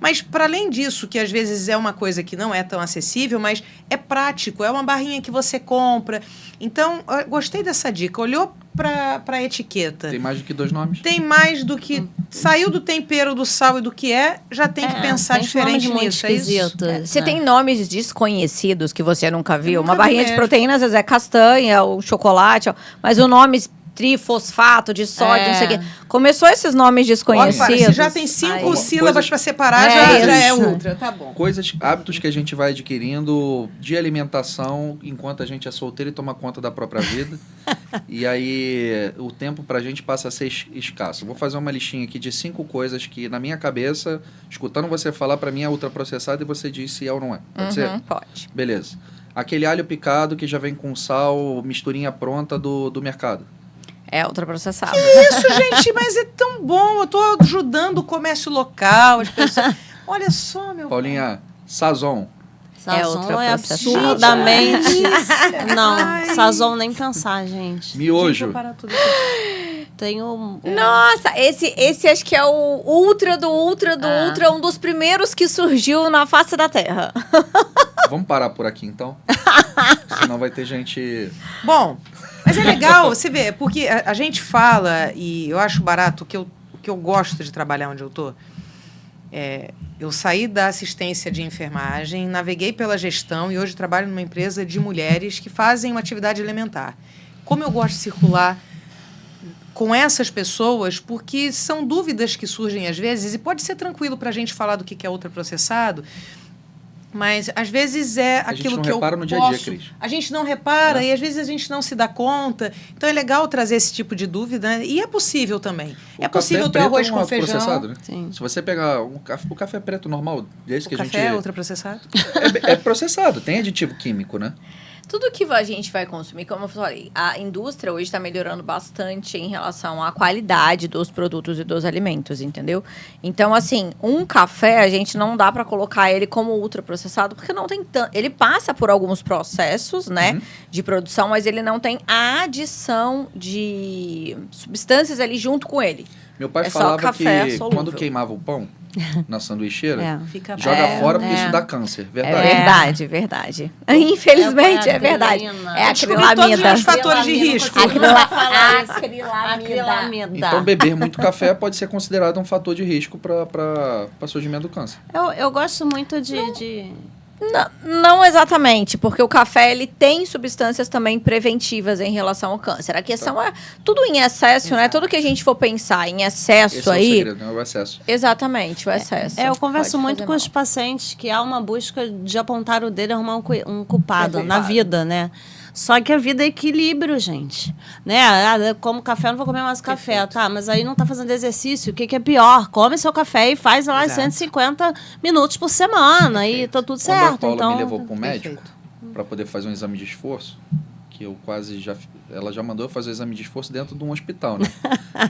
Mas, para além disso, que às vezes é uma coisa que não é tão acessível, mas é prático, é uma barrinha que você compra. Então, eu gostei dessa dica. Olhou para a etiqueta. Tem mais do que 2 nomes? Tem mais do que... Saiu do tempero, do sal e do que já tem que pensar tem diferente nomes muito nisso. É isso? esquisitos, Você né? tem nomes desconhecidos que você nunca viu? Eu nunca Uma barrinha vi de mesmo. proteína, às vezes é castanha, ou chocolate, mas o nome trifosfato de sódio, não sei o quê. Começou esses nomes Olha, desconhecidos. se já tem 5 Aí. sílabas para separar, É já é isso. ultra. Tá bom. Hábitos que a gente vai adquirindo de alimentação enquanto a gente é solteiro e toma conta da própria vida. E aí o tempo pra gente passa a ser escasso. Vou fazer uma listinha aqui de 5 coisas que na minha cabeça, escutando você falar, pra mim é ultraprocessado e você diz se é ou não é. Pode ser? Pode. Beleza. Aquele alho picado que já vem com sal, misturinha pronta do mercado. É ultraprocessado. Isso, gente, mas é tão bom. Eu tô ajudando o comércio local, as pessoas. Olha só, meu. Paulinha, Sazon. Sazon é absurdamente... Não, Sazon nem pensar, gente. Miojo. Tem um... Nossa, esse acho que é o ultra do ultra do ultra, um dos primeiros que surgiu na face da Terra. Vamos parar por aqui, então? Senão vai ter gente... Bom, mas é legal, você vê, porque a gente fala, e eu acho barato, que eu gosto de trabalhar onde eu tô. Eu saí da assistência de enfermagem, naveguei pela gestão e hoje trabalho numa empresa de mulheres que fazem uma atividade elementar. Como eu gosto de circular com essas pessoas, porque são dúvidas que surgem às vezes, e pode ser tranquilo para a gente falar do que é ultraprocessado, mas às vezes aquilo que eu repara no dia a dia, Cris. A gente não repara e às vezes a gente não se dá conta. Então é legal trazer esse tipo de dúvida, né? E é possível também. É possível ter arroz com feijão. Né? Se você pegar o café preto normal, desde que a gente... O café é ultraprocessado? É processado, tem aditivo químico, né? Tudo que a gente vai consumir, como eu falei, a indústria hoje está melhorando bastante em relação à qualidade dos produtos e dos alimentos, entendeu? Então, assim, um café, a gente não dá para colocar ele como ultraprocessado, porque não tem tanto... Ele passa por alguns processos, né, de produção, mas ele não tem a adição de substâncias ali junto com ele. Meu pai falava que quando queimava o pão na sanduicheira, joga fora porque isso dá câncer. Verdade. Verdade. Infelizmente, é verdade. É acrilamida. Todos os fatores de risco. Acrilamida. Então, beber muito café pode ser considerado um fator de risco para surgimento do câncer. Eu gosto muito de... Não exatamente, porque o café ele tem substâncias também preventivas em relação ao câncer. A questão é tudo em excesso, né? Tudo que a gente for pensar em excesso esse aí... É o segredo, né? O excesso. Exatamente, o excesso. Eu converso muito com os pacientes que há uma busca de apontar o dedo e arrumar um culpado na vida, né? Só que a vida é equilíbrio, gente. Né? Como café, eu não vou comer mais café. Perfeito. Tá, mas aí não tá fazendo exercício. O que é pior? Come seu café e faz lá 150 minutos por semana. Perfeito. E tá tudo certo. Quando a Paula então, me levou para o médico para poder fazer um exame de esforço, que eu quase já... Ela já mandou eu fazer o exame de esforço dentro de um hospital, né?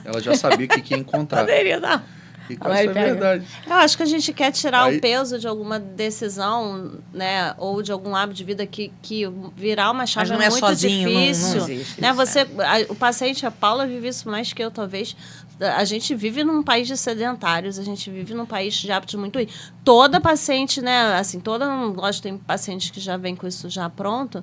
Ela já sabia o que ia encontrar. Poderia dar. E quase foi verdade. Eu acho que a gente quer tirar o peso de alguma decisão, né, ou de algum hábito de vida que virar uma chave não é muito sozinho, difícil. não existe né? isso, o paciente, a Paula vive isso mais que eu, talvez. A gente vive num país de sedentários, a gente vive num país de hábitos muito ruins. Toda paciente, né, assim, lógico, tem pacientes que já vêm com isso já pronto,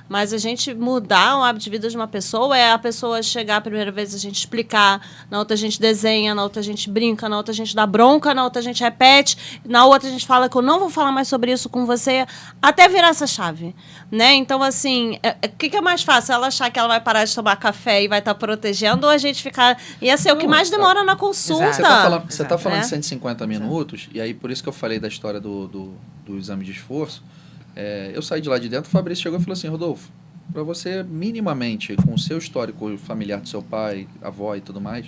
mas a gente mudar o hábito de vida de uma pessoa é a pessoa chegar a primeira vez, a gente explicar, na outra a gente desenha, na outra a gente brinca, na outra a gente dá bronca, na outra a gente repete, na outra a gente fala que eu não vou falar mais sobre isso com você, até virar essa chave, né? Então, assim, o que é mais fácil? Ela achar que ela vai parar de tomar café e vai estar protegendo, ou a gente ficar... Ia ser o que mais demora na consulta. Você está falando de 150 minutos, e aí por isso que eu falei da história do exame de esforço. Eu saí de lá de dentro, o Fabrício chegou e falou assim, Rodolfo, para você minimamente, com o seu histórico familiar do seu pai, avó e tudo mais,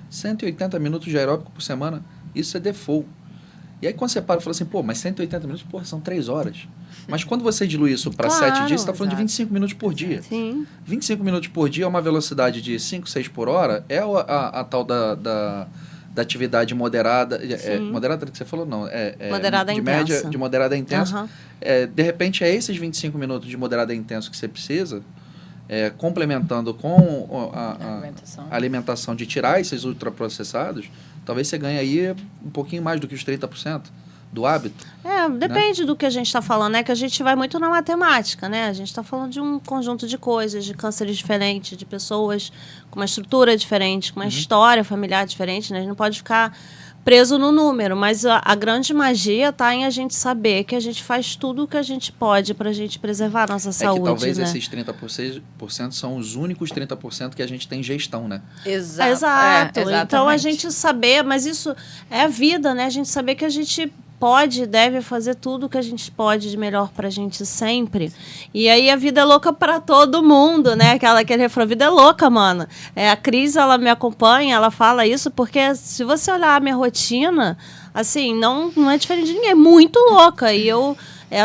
180 minutos de aeróbico por semana, isso é default. E aí quando você para e fala assim, mas 180 minutos, são 3 horas. Mas quando você dilui isso para 7 dias, você está falando de 25 minutos por dia. Sim. 25 minutos por dia é uma velocidade de 5, 6 por hora, é a tal da atividade moderada. Moderada que você falou? Não. Moderada de intensa. Média, de moderada a intensa. Uhum. De repente, é esses 25 minutos de moderada a intenso que você precisa, complementando com a alimentação de tirar esses ultraprocessados, talvez você ganhe aí um pouquinho mais do que os 30% do hábito. Depende do que a gente está falando, né? Que a gente vai muito na matemática, né? A gente está falando de um conjunto de coisas, de cânceres diferentes, de pessoas com uma estrutura diferente, com uma história familiar diferente, né? A gente não pode ficar preso no número, mas a grande magia está em a gente saber que a gente faz tudo o que a gente pode para a gente preservar a nossa saúde, que talvez né? esses 30% são os únicos 30% que a gente tem gestão, né? Exato. Então, a gente saber, mas isso é a vida, né? A gente saber que a gente pode e deve fazer tudo o que a gente pode de melhor pra gente sempre. E aí a vida é louca pra todo mundo, né? Aquele refrão, a vida é louca, mano. A Cris, ela me acompanha, ela fala isso, porque se você olhar a minha rotina, assim, não é diferente de ninguém, é muito louca. E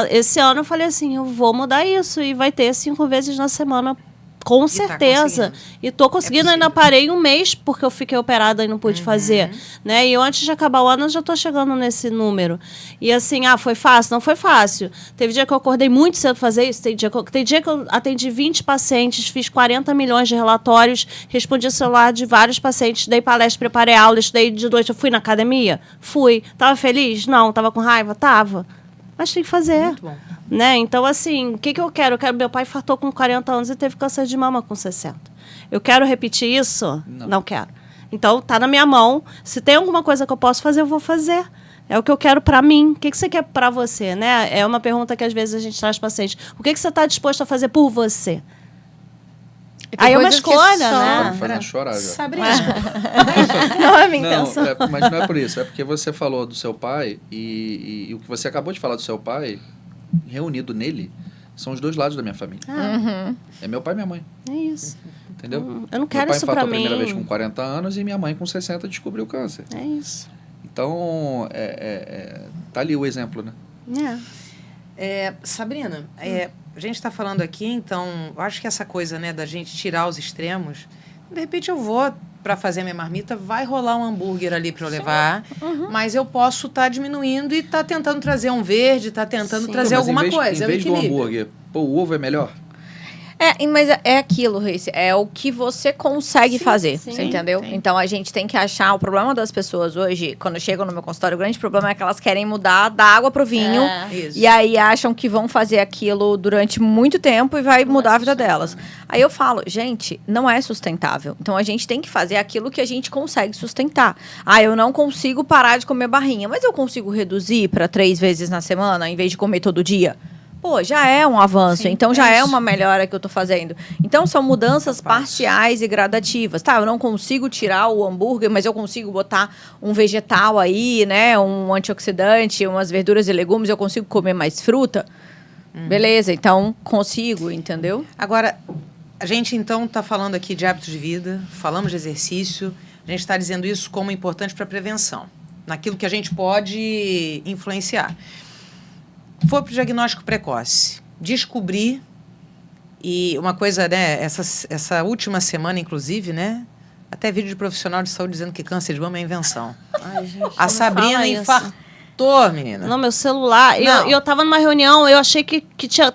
esse ano eu falei assim, eu vou mudar isso, e vai ter 5 vezes na semana Com certeza. E tô conseguindo, ainda parei um mês, porque eu fiquei operada e não pude fazer. Né? E eu, antes de acabar o ano, eu já tô chegando nesse número. E assim, foi fácil? Não foi fácil. Teve dia que eu acordei muito cedo fazer isso. Tem dia que eu atendi 20 pacientes, fiz 40 milhões de relatórios, respondi o celular de vários pacientes, dei palestra, preparei aula, estudei de noite. Eu fui na academia? Fui. Tava feliz? Não. Tava com raiva? Tava. Mas tem que fazer. Muito bom. Né? Então, assim, o que eu quero? Meu pai infartou com 40 anos e teve câncer de mama com 60. Eu quero repetir isso? Não quero. Então, tá na minha mão. Se tem alguma coisa que eu posso fazer, eu vou fazer. É o que eu quero para mim. O que você quer para você? Né? É uma pergunta que, às vezes, a gente traz para paciente. O que você está disposto a fazer por você? Aí é uma escolha, né? Fazendo chorar já. Sabrina. Não é a minha intenção. Mas não é por isso. É porque você falou do seu pai e o que você acabou de falar do seu pai, reunido nele, são os dois lados da minha família. É meu pai e minha mãe. É isso. Entendeu? Eu não quero isso pra mim. Meu pai infartou a primeira vez com 40 anos e minha mãe com 60 descobriu o câncer. É isso. Então, tá ali o exemplo, né? Sabrina, a gente está falando aqui, então, eu acho que essa coisa, né, da gente tirar os extremos, de repente eu vou para fazer minha marmita, vai rolar um hambúrguer ali para eu levar, mas eu posso estar diminuindo e estar tentando trazer um verde, estar tentando trazer alguma coisa. Em vez do hambúrguer, o ovo é melhor? Mas é aquilo, Raíssa, é o que você consegue fazer, você entendeu? Sim. Então, a gente tem que achar, o problema das pessoas hoje, quando chegam no meu consultório, o grande problema é que elas querem mudar da água pro vinho, e aí acham que vão fazer aquilo durante muito tempo e vai mudar a vida delas. Aí eu falo, gente, não é sustentável. Então, a gente tem que fazer aquilo que a gente consegue sustentar. Eu não consigo parar de comer barrinha, mas eu consigo reduzir para 3 vezes na semana, em vez de comer todo dia? Pô, já é um avanço, então já é uma melhora que eu tô fazendo. Então, são mudanças parciais e gradativas. Eu não consigo tirar o hambúrguer, mas eu consigo botar um vegetal aí, né? Um antioxidante, umas verduras e legumes, eu consigo comer mais fruta. Beleza, então consigo, entendeu? Agora, a gente então está falando aqui de hábitos de vida, falamos de exercício, a gente está dizendo isso como importante para a prevenção, naquilo que a gente pode influenciar. Foi para o diagnóstico precoce. Descobrir, e uma coisa, né, essa última semana, inclusive, né, até vídeo de profissional de saúde dizendo que câncer de mama é invenção. Gente, a Sabrina infartou, menina. No meu celular. Eu tava numa reunião, eu achei que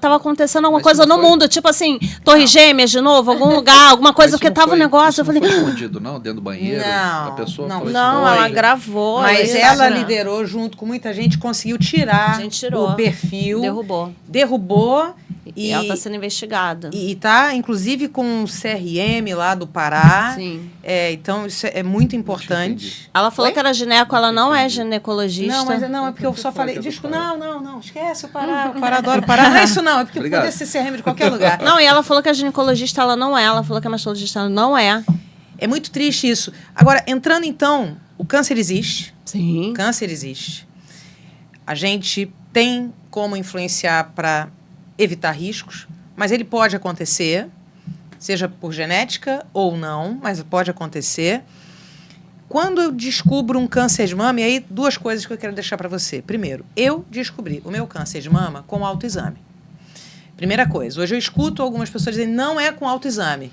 tava acontecendo alguma coisa no mundo. Tipo assim, Torre Gêmeas de novo, algum lugar, alguma coisa, porque tava um negócio. Eu falei, não foi escondido, não? Dentro do banheiro? Não, a pessoa não, ela gravou. Mas ela liderou junto com muita gente, conseguiu tirar o perfil. Derrubou. E ela está sendo investigada. E está, inclusive, com o CRM lá do Pará. Sim. Então, isso é muito importante. Ela falou que era gineco, ela não é ginecologista. Não, é porque eu só falei... Não, esquece o Pará. O Pará adora o Pará. Não é isso não, é porque pode ser CRM de qualquer lugar. Não, e ela falou que a ginecologista, ela não é. Ela falou que a mastologista, ela não é. É muito triste isso. Agora, entrando então, o câncer existe. Sim. O câncer existe. A gente tem como influenciar para evitar riscos, mas ele pode acontecer, seja por genética ou não, mas pode acontecer. Quando eu descubro um câncer de mama, e aí 2 coisas que eu quero deixar para você. Primeiro, eu descobri o meu câncer de mama com autoexame. Primeira coisa, hoje eu escuto algumas pessoas dizendo não é com autoexame.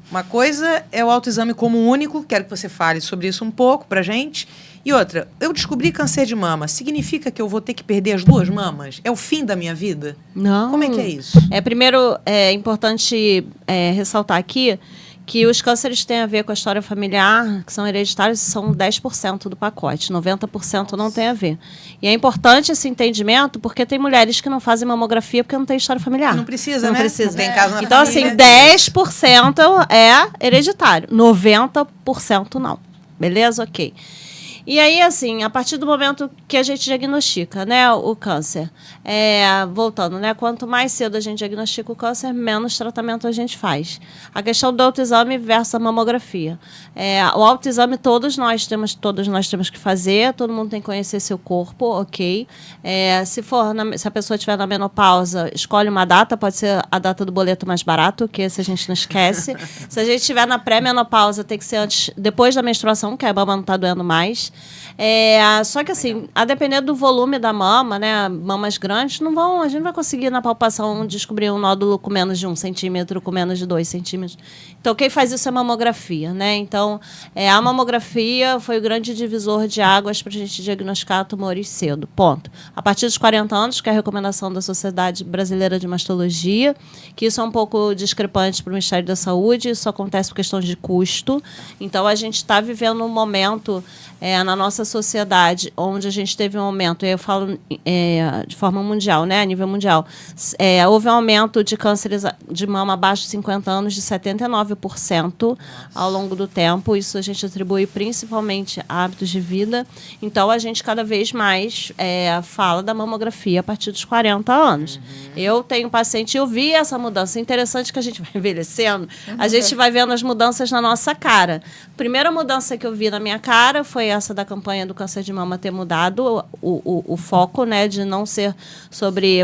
Uma coisa é o autoexame como único, quero que você fale sobre isso um pouco para gente. E outra, eu descobri câncer de mama, significa que eu vou ter que perder as 2 mamas? É o fim da minha vida? Não. Como é que é isso? Primeiro, é importante ressaltar aqui que os cânceres têm a ver com a história familiar, que são hereditários, são 10% do pacote, 90% não tem a ver. E é importante esse entendimento, porque tem mulheres que não fazem mamografia porque não tem história familiar. Não precisa, não né? Precisa. Não tem caso na então, família. assim, 10% é hereditário, 90% não. Beleza? Ok. E aí, assim, a partir do momento que a gente diagnostica, né, o câncer, voltando, né, quanto mais cedo a gente diagnostica o câncer, menos tratamento a gente faz. A questão do autoexame versus a mamografia. O autoexame todos nós temos que fazer, todo mundo tem que conhecer seu corpo, ok? Se a pessoa estiver na menopausa, escolhe uma data, pode ser a data do boleto mais barato, que esse a gente não esquece. Se a gente estiver na pré-menopausa, tem que ser depois da menstruação, que a mama não está doendo mais. Só que assim, a depender do volume da mama, né, mamas grandes, a gente não vai conseguir na palpação descobrir um nódulo com menos de 1 centímetro, com menos de 2 centímetros. Então, quem faz isso é a mamografia, né? Então, a mamografia foi o grande divisor de águas para a gente diagnosticar tumores cedo, ponto. A partir dos 40 anos, que é a recomendação da Sociedade Brasileira de Mastologia, que isso é um pouco discrepante para o Ministério da Saúde, isso acontece por questões de custo. Então, a gente está vivendo um momento na nossa sociedade onde a gente teve um aumento, eu falo de forma mundial, né, a nível mundial, houve um aumento de cânceres de mama abaixo de 50 anos de 79% ao longo do tempo. Isso a gente atribui principalmente a hábitos de vida. Então, a gente cada vez mais fala da mamografia a partir dos 40 anos. Eu tenho paciente, eu vi essa mudança. É interessante que a gente vai envelhecendo, a gente vai vendo as mudanças na nossa cara. A primeira mudança que eu vi na minha cara foi essa da campanha do câncer de mama ter mudado o foco, né, de não ser sobre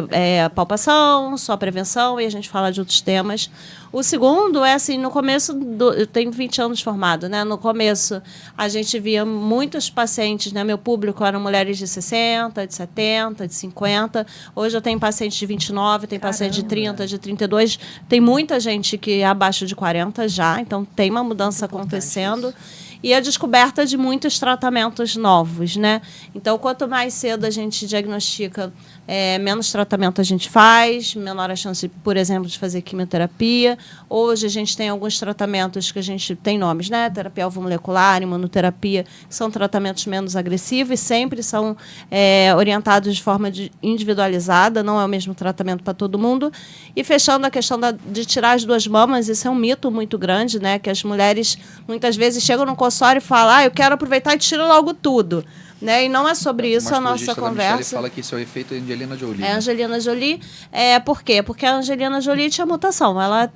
palpação, só prevenção, e a gente fala de outros temas. O segundo é assim, no começo, eu tenho 20 anos formado, né? No começo, a gente via muitos pacientes, né? Meu público eram mulheres de 60, de 70, de 50. Hoje eu tenho pacientes de 29, tem paciente de 30, de 32. Tem muita gente que é abaixo de 40 já, então tem uma mudança acontecendo. E a descoberta de muitos tratamentos novos, né? Então, quanto mais cedo a gente diagnostica, menos tratamento a gente faz, menor a chance, por exemplo, de fazer quimioterapia. Hoje, a gente tem alguns tratamentos que a gente tem nomes, né? Terapia alvomolecular, imunoterapia, que são tratamentos menos agressivos, sempre são orientados de forma individualizada, não é o mesmo tratamento para todo mundo. E fechando a questão de tirar as duas mamas, isso é um mito muito grande, né? Que as mulheres, muitas vezes, chegam no consultório e falam, eu quero aproveitar e tiro logo tudo. Né? E não é sobre isso a nossa conversa. Ele fala que isso é o efeito Angelina Jolie. Angelina Jolie. Por quê? Porque a Angelina Jolie tinha mutação. Ela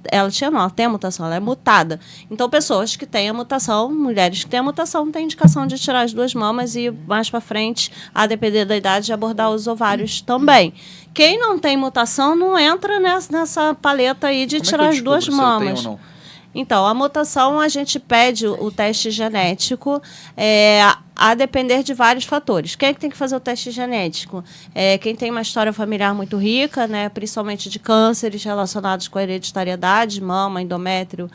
tem a mutação, ela é mutada. Então, pessoas que têm a mutação, mulheres que têm a mutação, têm indicação de tirar as duas mamas e, mais para frente, a depender da idade, abordar os ovários também. Quem não tem mutação não entra nessa paleta aí de tirar as duas mamas. Se eu tenho ou não? Então, a mutação, a gente pede o teste genético a depender de vários fatores. Quem é que tem que fazer o teste genético? Quem tem uma história familiar muito rica, né, principalmente de cânceres relacionados com a hereditariedade, mama, endométrio,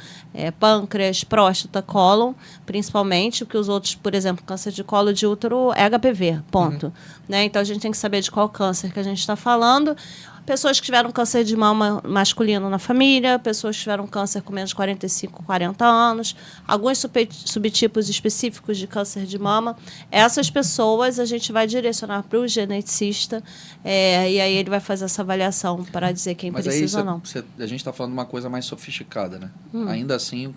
pâncreas, próstata, cólon, principalmente, porque os outros, por exemplo, câncer de colo de útero é HPV, ponto. Né? Então, a gente tem que saber de qual câncer que a gente está falando. Pessoas que tiveram câncer de mama masculino na família, pessoas que tiveram câncer com menos de 45, 40 anos, alguns subtipos específicos de câncer de mama. Essas pessoas a gente vai direcionar para o geneticista e aí ele vai fazer essa avaliação para dizer quem precisa ou não. A gente está falando de uma coisa mais sofisticada, né? Ainda assim,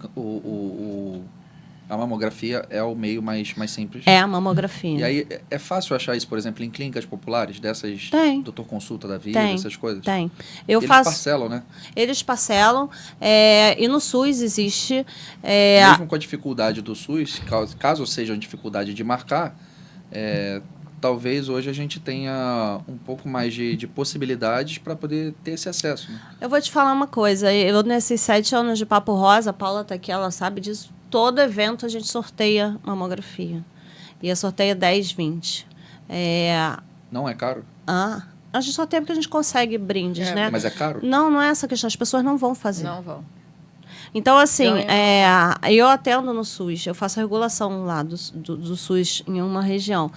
a mamografia é o meio mais simples. É a mamografia. E aí, é fácil achar isso, por exemplo, em clínicas populares, dessas doutor consulta da vida, essas coisas? Tem. Eles parcelam, né? Eles parcelam, e no SUS existe... Mesmo com a dificuldade do SUS, caso seja uma dificuldade de marcar, talvez hoje a gente tenha um pouco mais de possibilidades para poder ter esse acesso. Né? Eu vou te falar uma coisa, eu nesses 7 anos de Papo Rosa, a Paula está aqui, ela sabe disso, todo evento a gente sorteia mamografia. E eu sorteio 10, 20. Não é caro? A gente sorteia porque a gente consegue brindes, né? Mas é caro? Não é essa questão. As pessoas não vão fazer. Não vão. Então, assim, eu atendo no SUS, eu faço a regulação lá do SUS em uma região.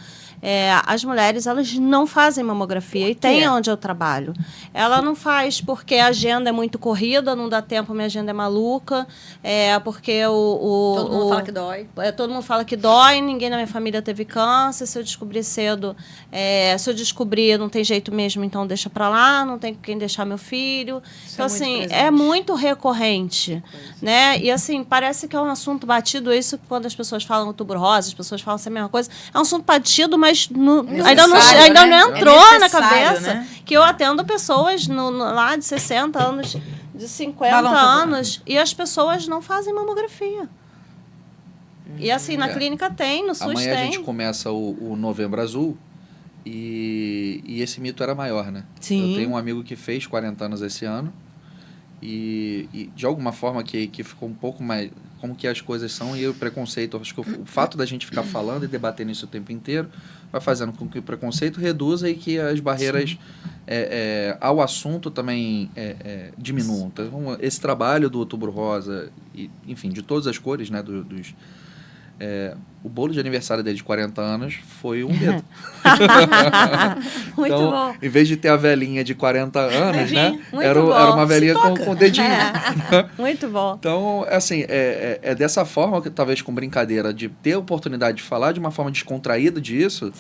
As mulheres, elas não fazem mamografia e tem onde eu trabalho. Ela não faz porque a agenda é muito corrida, não dá tempo, minha agenda é maluca, porque todo mundo fala que dói. Todo mundo fala que dói, ninguém na minha família teve câncer, se eu descobrir cedo, se eu descobrir, não tem jeito mesmo, então deixa pra lá, não tem quem deixar meu filho. Então, assim, é muito recorrente, né? E, assim, parece que é um assunto batido, isso quando as pessoas falam outubro rosa, as pessoas falam assim a mesma coisa, é um assunto batido, mas ainda não entrou na cabeça, né? Que eu atendo pessoas lá de 60 anos, de 50 anos, e as pessoas não fazem mamografia. E assim, na clínica tem, no SUS Amanhã tem. A gente começa o Novembro Azul e esse mito era maior, né? Sim. Eu tenho um amigo que fez 40 anos esse ano e de alguma forma que ficou um pouco mais... como que as coisas são e o preconceito. Acho que o fato da gente ficar falando e debatendo isso o tempo inteiro vai fazendo com que o preconceito reduza e que as barreiras ao assunto também diminuam. Então, esse trabalho do Outubro Rosa, e, enfim, de todas as cores, né, o bolo de aniversário dele de 40 anos foi um dedo. Muito então, bom. em vez de ter a velhinha de 40 anos, né? Era bom. uma velhinha com dedinho. Muito bom. Então, assim, é dessa forma, que talvez com brincadeira, de ter a oportunidade de falar de uma forma descontraída disso,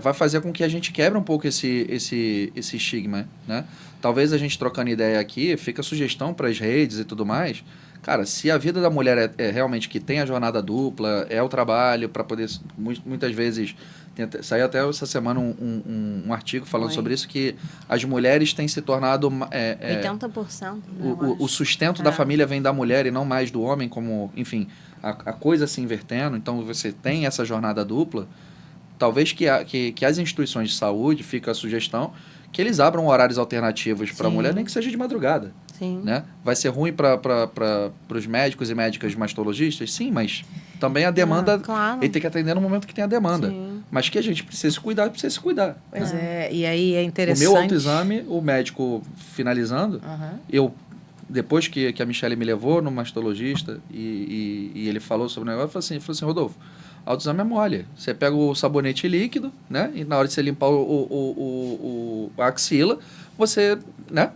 vai fazer com que a gente quebre um pouco esse estigma, né? Talvez a gente trocando ideia aqui, fica sugestão para as redes e tudo mais. Cara, se a vida da mulher é realmente que tem a jornada dupla, é o trabalho para poder, muitas vezes, saiu até essa semana um artigo falando sobre isso, que as mulheres têm se tornado... 80%. O sustento da família vem da mulher e não mais do homem, como, enfim, a coisa se invertendo. Então, você tem essa jornada dupla. Talvez que as instituições de saúde, fica a sugestão, que eles abram horários alternativos para a mulher, nem que seja de madrugada. Sim. Né? Vai ser ruim para os médicos e médicas mastologistas? Sim, mas também a demanda... claro. Ele tem que atender no momento que tem a demanda. Sim. Mas que a gente precisa se cuidar. Pois e aí é interessante... O meu autoexame, o médico finalizando, eu... Depois que a Michelle me levou no mastologista e ele falou sobre o negócio, ele falou assim, Rodolfo, autoexame é mole. Você pega o sabonete líquido, né? E na hora de você limpar a axila, você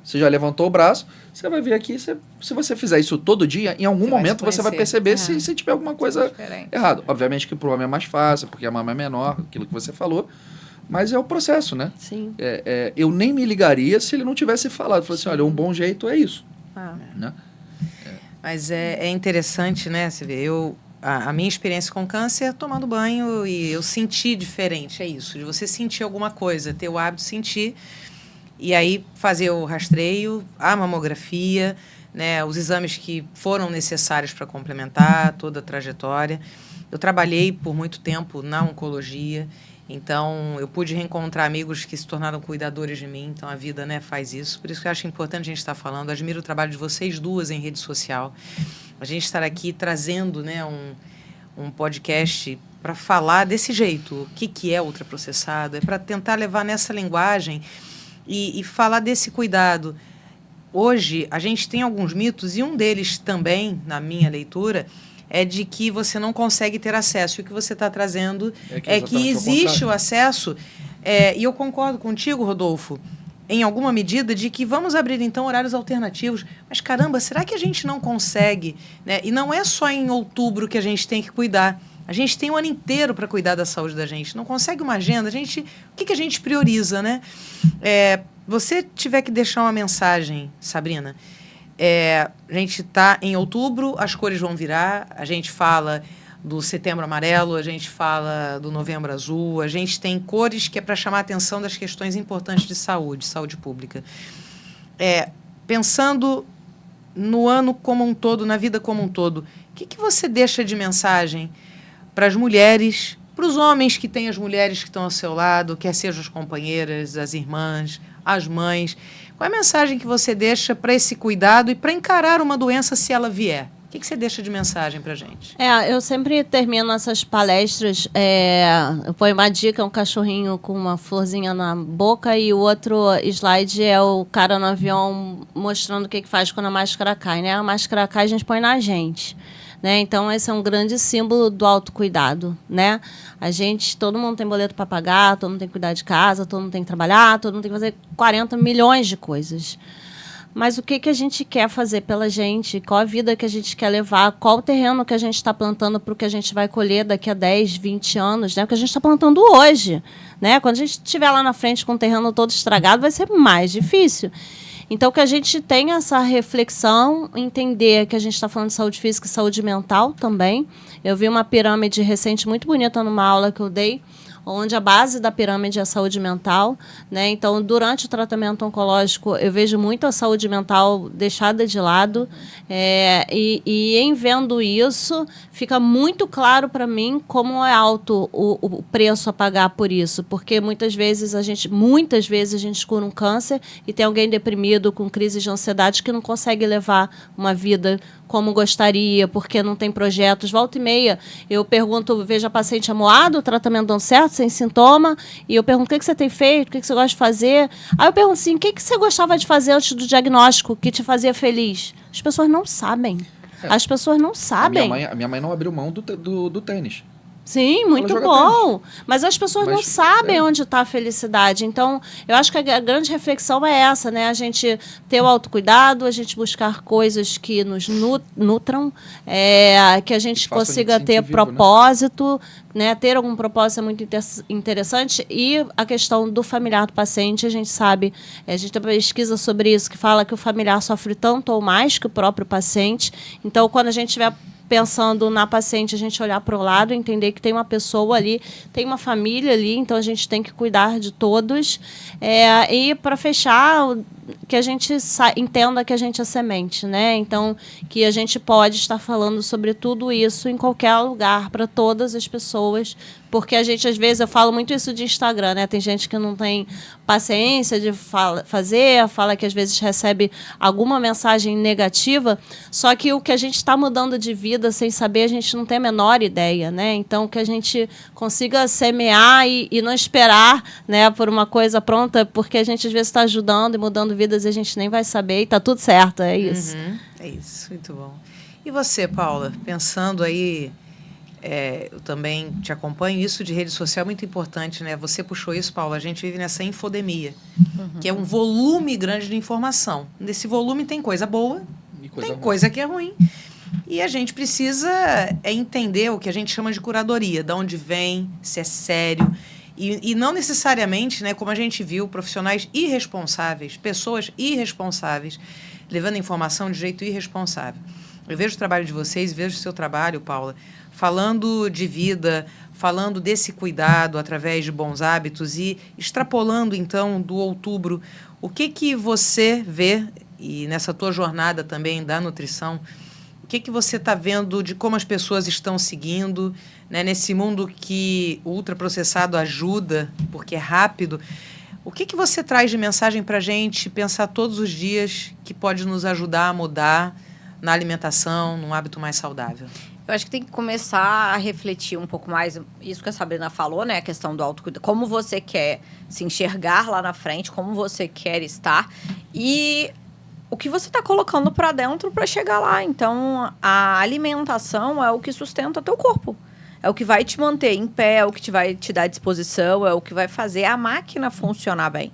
já levantou o braço, você vai ver aqui, se você fizer isso todo dia, em algum momento você vai perceber se tiver alguma coisa errada. Obviamente que para o homem é mais fácil, porque a mama é menor, aquilo que você falou, mas é o processo, né? Sim. Eu nem me ligaria se ele não tivesse falado. Falou assim, olha, um bom jeito é isso. Né? Mas é interessante, né? Você vê, a minha experiência com câncer é tomando banho e eu senti diferente, é isso, de você sentir alguma coisa, ter o hábito de sentir, e aí fazer o rastreio, a mamografia, né, os exames que foram necessários para complementar toda a trajetória. Eu trabalhei por muito tempo na oncologia, então eu pude reencontrar amigos que se tornaram cuidadores de mim, então a vida, né, faz isso. Por isso que eu acho importante a gente estar falando. Eu admiro o trabalho de vocês duas em rede social. A gente estar aqui trazendo, né, um podcast para falar desse jeito, o que é ultraprocessado, é para tentar levar nessa linguagem e falar desse cuidado. Hoje, a gente tem alguns mitos, e um deles também, na minha leitura, é de que você não consegue ter acesso. E o que você está trazendo é que existe o acesso, e eu concordo contigo, Rodolfo, em alguma medida, de que vamos abrir, então, horários alternativos. Mas, caramba, será que a gente não consegue? Né? E não é só em outubro que a gente tem que cuidar. A gente tem o ano inteiro para cuidar da saúde da gente. Não consegue uma agenda? O que a gente prioriza, né? Você tiver que deixar uma mensagem, Sabrina, a gente está em outubro, as cores vão virar, a gente fala do setembro amarelo, a gente fala do novembro azul, a gente tem cores que é para chamar a atenção das questões importantes de saúde pública. Pensando no ano como um todo, na vida como um todo, o que você deixa de mensagem para as mulheres, para os homens que têm as mulheres que estão ao seu lado, quer sejam as companheiras, as irmãs, as mães? Qual é a mensagem que você deixa para esse cuidado e para encarar uma doença se ela vier? O que você deixa de mensagem para a gente? Eu sempre termino essas palestras, eu ponho uma dica, um cachorrinho com uma florzinha na boca, e o outro slide é o cara no avião mostrando o que faz quando a máscara cai, né? A máscara cai, a gente põe na gente. Né? Então, esse é um grande símbolo do autocuidado, né? Todo mundo tem boleto para pagar, todo mundo tem que cuidar de casa, todo mundo tem que trabalhar, todo mundo tem que fazer 40 milhões de coisas. Mas o que a gente quer fazer pela gente? Qual a vida que a gente quer levar? Qual o terreno que a gente está plantando para o que a gente vai colher daqui a 10, 20 anos? Né? O que a gente está plantando hoje. Né? Quando a gente estiver lá na frente com o terreno todo estragado, vai ser mais difícil. Então, que a gente tenha essa reflexão, entender que a gente está falando de saúde física e saúde mental também. Eu vi uma pirâmide recente muito bonita numa aula que eu dei, onde a base da pirâmide é a saúde mental, né? Então, durante o tratamento oncológico, eu vejo muito a saúde mental deixada de lado, e em vendo isso, fica muito claro para mim como é alto o preço a pagar por isso, porque muitas vezes a gente cura um câncer e tem alguém deprimido com crise de ansiedade que não consegue levar uma vida como gostaria, porque não tem projetos. Volta e meia, eu pergunto, vejo a paciente amuado, o tratamento dando certo, sem sintoma, e eu pergunto, o que você tem feito, o que você gosta de fazer? Aí eu pergunto assim, o que você gostava de fazer antes do diagnóstico, que te fazia feliz? As pessoas não sabem. As pessoas não sabem. A minha mãe não abriu mão do tênis. Sim, muito bom. Mas as pessoas não sabem onde está a felicidade. Então, eu acho que a grande reflexão é essa, né? A gente ter o autocuidado, a gente buscar coisas que nos nutram, que a gente consiga ter propósito, né? Ter algum propósito é muito interessante. E a questão do familiar do paciente, a gente sabe, a gente tem uma pesquisa sobre isso, que fala que o familiar sofre tanto ou mais que o próprio paciente. Então, quando a gente estiver pensando na paciente, a gente olhar para o lado, entender que tem uma pessoa ali, tem uma família ali, então a gente tem que cuidar de todos. E para fechar, que a gente entenda que a gente é semente, né? Então, que a gente pode estar falando sobre tudo isso em qualquer lugar, para todas as pessoas, porque a gente, às vezes, eu falo muito isso de Instagram, né? Tem gente que não tem paciência de fala que às vezes recebe alguma mensagem negativa, só que o que a gente está mudando de vida sem saber, a gente não tem a menor ideia, né? Então, que a gente consiga semear e não esperar, né, por uma coisa pronta, porque a gente, às vezes, está ajudando e mudando vidas e a gente nem vai saber e tá tudo certo, é isso. É isso, muito bom. E você, Paula, pensando aí, eu também te acompanho, isso de rede social é muito importante, né? Você puxou isso, Paula, a gente vive nessa infodemia, que é um volume grande de informação. Nesse volume tem coisa boa, tem coisa que é ruim. E a gente precisa entender o que a gente chama de curadoria, de onde vem, se é sério. E não necessariamente, né, como a gente viu, profissionais irresponsáveis, pessoas irresponsáveis, levando informação de jeito irresponsável. Eu vejo o trabalho de vocês, vejo o seu trabalho, Paula, falando de vida, falando desse cuidado através de bons hábitos e extrapolando, então, do outubro. O que você vê, e nessa tua jornada também da nutrição, o que você está vendo de como as pessoas estão seguindo, né, nesse mundo que o ultraprocessado ajuda, porque é rápido? O que você traz de mensagem para a gente pensar todos os dias que pode nos ajudar a mudar na alimentação, num hábito mais saudável? Eu acho que tem que começar a refletir um pouco mais, isso que a Sabrina falou, né? A questão do autocuidado. Como você quer se enxergar lá na frente, como você quer estar e o que você está colocando para dentro para chegar lá. Então, a alimentação é o que sustenta teu corpo. É o que vai te manter em pé, é o que vai te dar disposição, é o que vai fazer a máquina funcionar bem.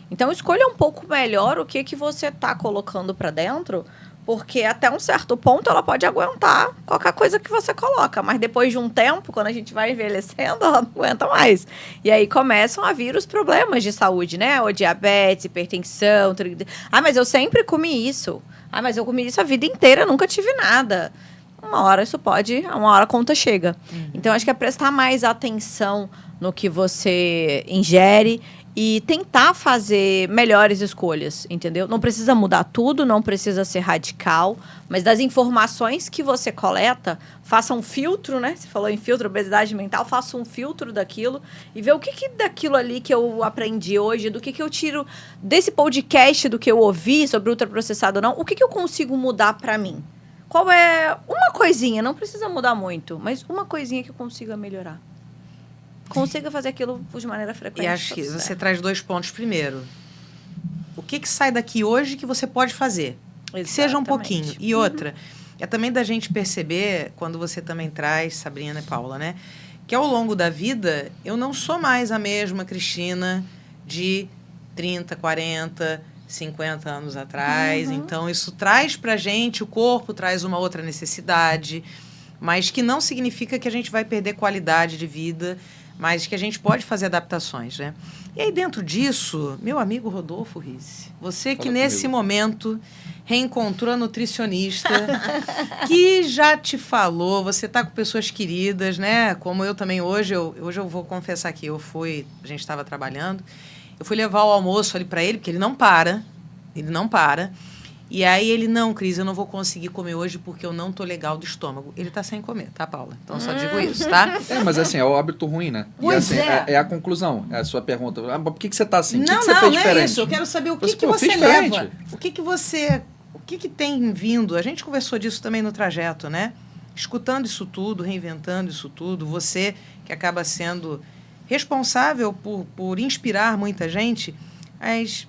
Então, escolha um pouco melhor o que você está colocando para dentro, porque até um certo ponto ela pode aguentar qualquer coisa que você coloca. Mas depois de um tempo, quando a gente vai envelhecendo, ela não aguenta mais. E aí começam a vir os problemas de saúde, né? O diabetes, hipertensão, mas eu sempre comi isso. Mas eu comi isso a vida inteira, nunca tive nada. Uma hora a conta chega. Então, acho que é prestar mais atenção no que você ingere e tentar fazer melhores escolhas, entendeu? Não precisa mudar tudo, não precisa ser radical, mas das informações que você coleta, faça um filtro, né? Você falou em filtro, obesidade mental, faça um filtro daquilo e ver o que daquilo ali que eu aprendi hoje, do que eu tiro desse podcast, do que eu ouvi sobre ultraprocessado ou não, o que eu consigo mudar para mim? Qual é uma coisinha, não precisa mudar muito, mas uma coisinha que eu consiga melhorar. Consiga fazer aquilo de maneira frequente. E acho que você traz 2 pontos. Primeiro, o que sai daqui hoje que você pode fazer? Que seja um pouquinho. E outra, é também da gente perceber, quando você também traz, Sabrina e Paula, né? Que ao longo da vida, eu não sou mais a mesma Cristina de 30, 40, 50 anos atrás. Então, isso traz pra gente, o corpo traz uma outra necessidade, mas que não significa que a gente vai perder qualidade de vida, mas que a gente pode fazer adaptações, né? E aí, dentro disso, meu amigo Rodolfo Risse, você que nesse momento reencontrou a nutricionista, que já te falou, você está com pessoas queridas, né? Como eu também hoje eu vou confessar aqui, a gente estava trabalhando, eu fui levar o almoço ali para ele, porque ele não para. E aí ele, não, Cris, eu não vou conseguir comer hoje porque eu não tô legal do estômago. Ele tá sem comer, tá, Paula? Então só digo isso, tá? Mas assim, é o hábito ruim, né? Pois e assim, é a conclusão, é a sua pergunta. Por que você tá assim? Não, o que você fez diferente? É isso. Eu quero saber o que você fez leva. diferente. O que você que tem vindo? A gente conversou disso também no trajeto, né? Escutando isso tudo, reinventando isso tudo, você que acaba sendo responsável por inspirar muita gente, mas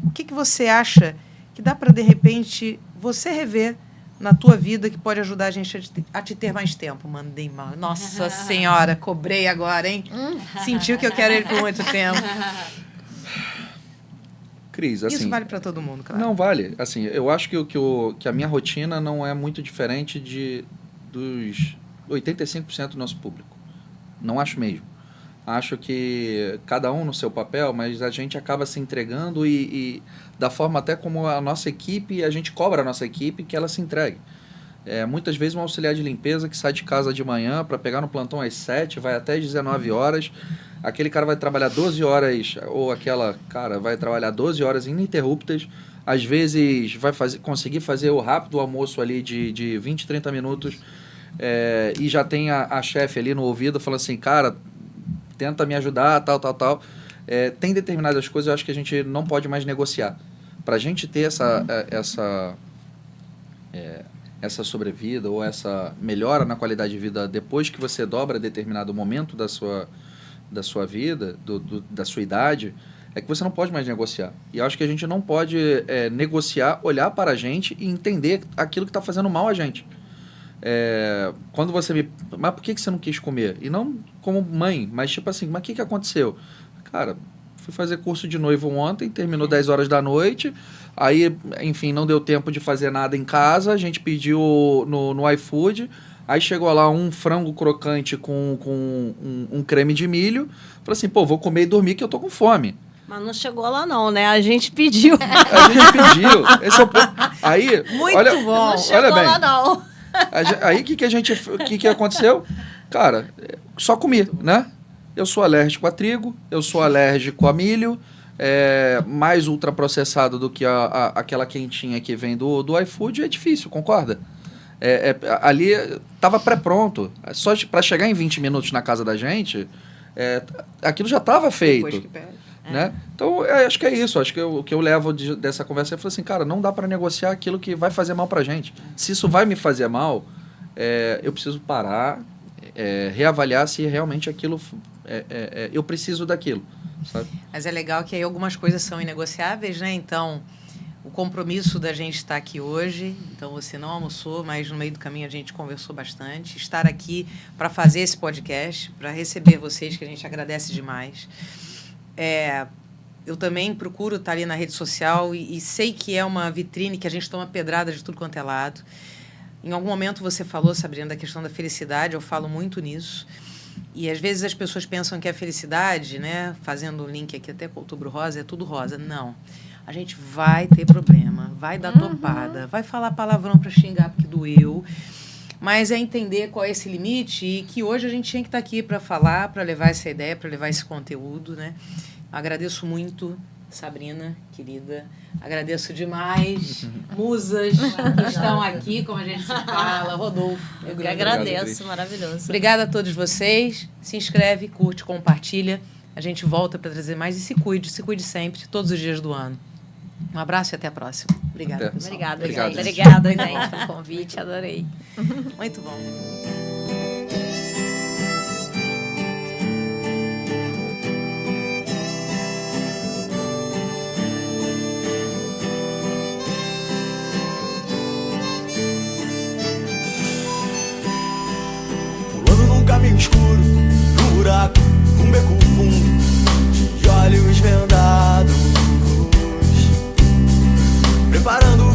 o que você acha que dá para, de repente, você rever na tua vida que pode ajudar a gente a te ter mais tempo? Mandei mal. Nossa Senhora, cobrei agora, hein? Sentiu que eu quero ele por muito tempo. Cris, assim... Isso vale para todo mundo, claro. Não, vale. Assim, eu acho que a minha rotina não é muito diferente dos 85% do nosso público. Não acho mesmo. Acho que cada um no seu papel, mas a gente acaba se entregando e da forma até como a nossa equipe, a gente cobra a nossa equipe que ela se entregue. Muitas vezes um auxiliar de limpeza que sai de casa de manhã para pegar no plantão às 7, vai até às 19 horas, aquele cara vai trabalhar 12 horas, ou aquela cara vai trabalhar 12 horas ininterruptas, às vezes vai conseguir fazer o rápido almoço ali de 20, 30 minutos, e já tem a chefe ali no ouvido falando assim, cara, tenta me ajudar, tal. Tem determinadas coisas eu acho que a gente não pode mais negociar. Para a gente ter essa sobrevida ou essa melhora na qualidade de vida depois que você dobra determinado momento da sua vida, da sua idade, é que você não pode mais negociar. E eu acho que a gente não pode negociar, olhar para a gente e entender aquilo que está fazendo mal a gente. Quando você mas por que você não quis comer? E não como mãe, mas tipo assim, mas o que aconteceu? Cara, fui fazer curso de noivo ontem, terminou 10 horas da noite, aí, enfim, não deu tempo de fazer nada em casa, a gente pediu no iFood, aí chegou lá um frango crocante com um creme de milho, falei assim, pô, vou comer e dormir que eu tô com fome. Mas não chegou lá não, né? A gente pediu. A gente pediu. Esse é o ponto. Aí, muito olha, bom. Não chegou olha bem, lá não. Aí o que aconteceu? Cara, só comi, né? Eu sou alérgico a trigo, eu sou alérgico a milho, mais ultraprocessado do que aquela quentinha que vem do iFood é difícil, concorda? Ali estava pré-pronto. Só para chegar em 20 minutos na casa da gente, aquilo já estava feito. Depois que pede. Né? Então, acho que é isso. Acho que o que eu levo dessa conversa é falar assim, cara, não dá para negociar aquilo que vai fazer mal pra gente. Se isso vai me fazer mal, eu preciso parar, reavaliar se realmente aquilo... eu preciso daquilo, sabe? Mas é legal que aí algumas coisas são inegociáveis, né? Então, o compromisso da gente estar aqui hoje, então você não almoçou, mas no meio do caminho a gente conversou bastante. Estar aqui para fazer esse podcast, para receber vocês, que a gente agradece demais. Eu também procuro estar ali na rede social e sei que é uma vitrine que a gente toma pedrada de tudo quanto é lado. Em algum momento você falou, Sabrina, da questão da felicidade, eu falo muito nisso. E às vezes as pessoas pensam que a felicidade, né, fazendo um link aqui até com o Outubro Rosa, é tudo rosa. Não. A gente vai ter problema, vai dar topada, vai falar palavrão para xingar porque doeu. Mas é entender qual é esse limite e que hoje a gente tinha que estar aqui para falar, para levar essa ideia, para levar esse conteúdo, né? Agradeço muito, Sabrina, querida. Agradeço demais, musas que estão aqui, como a gente se fala. Rodolfo. Eu que agradeço, maravilhoso. Obrigada a todos vocês. Se inscreve, curte, compartilha. A gente volta para trazer mais e se cuide sempre, todos os dias do ano. Um abraço e até a próxima. Obrigada, pessoal. Obrigada, gente, pelo convite, adorei. Muito bom. Pulando num caminho escuro, num buraco, num beco fundo, de olhos vendados, preparando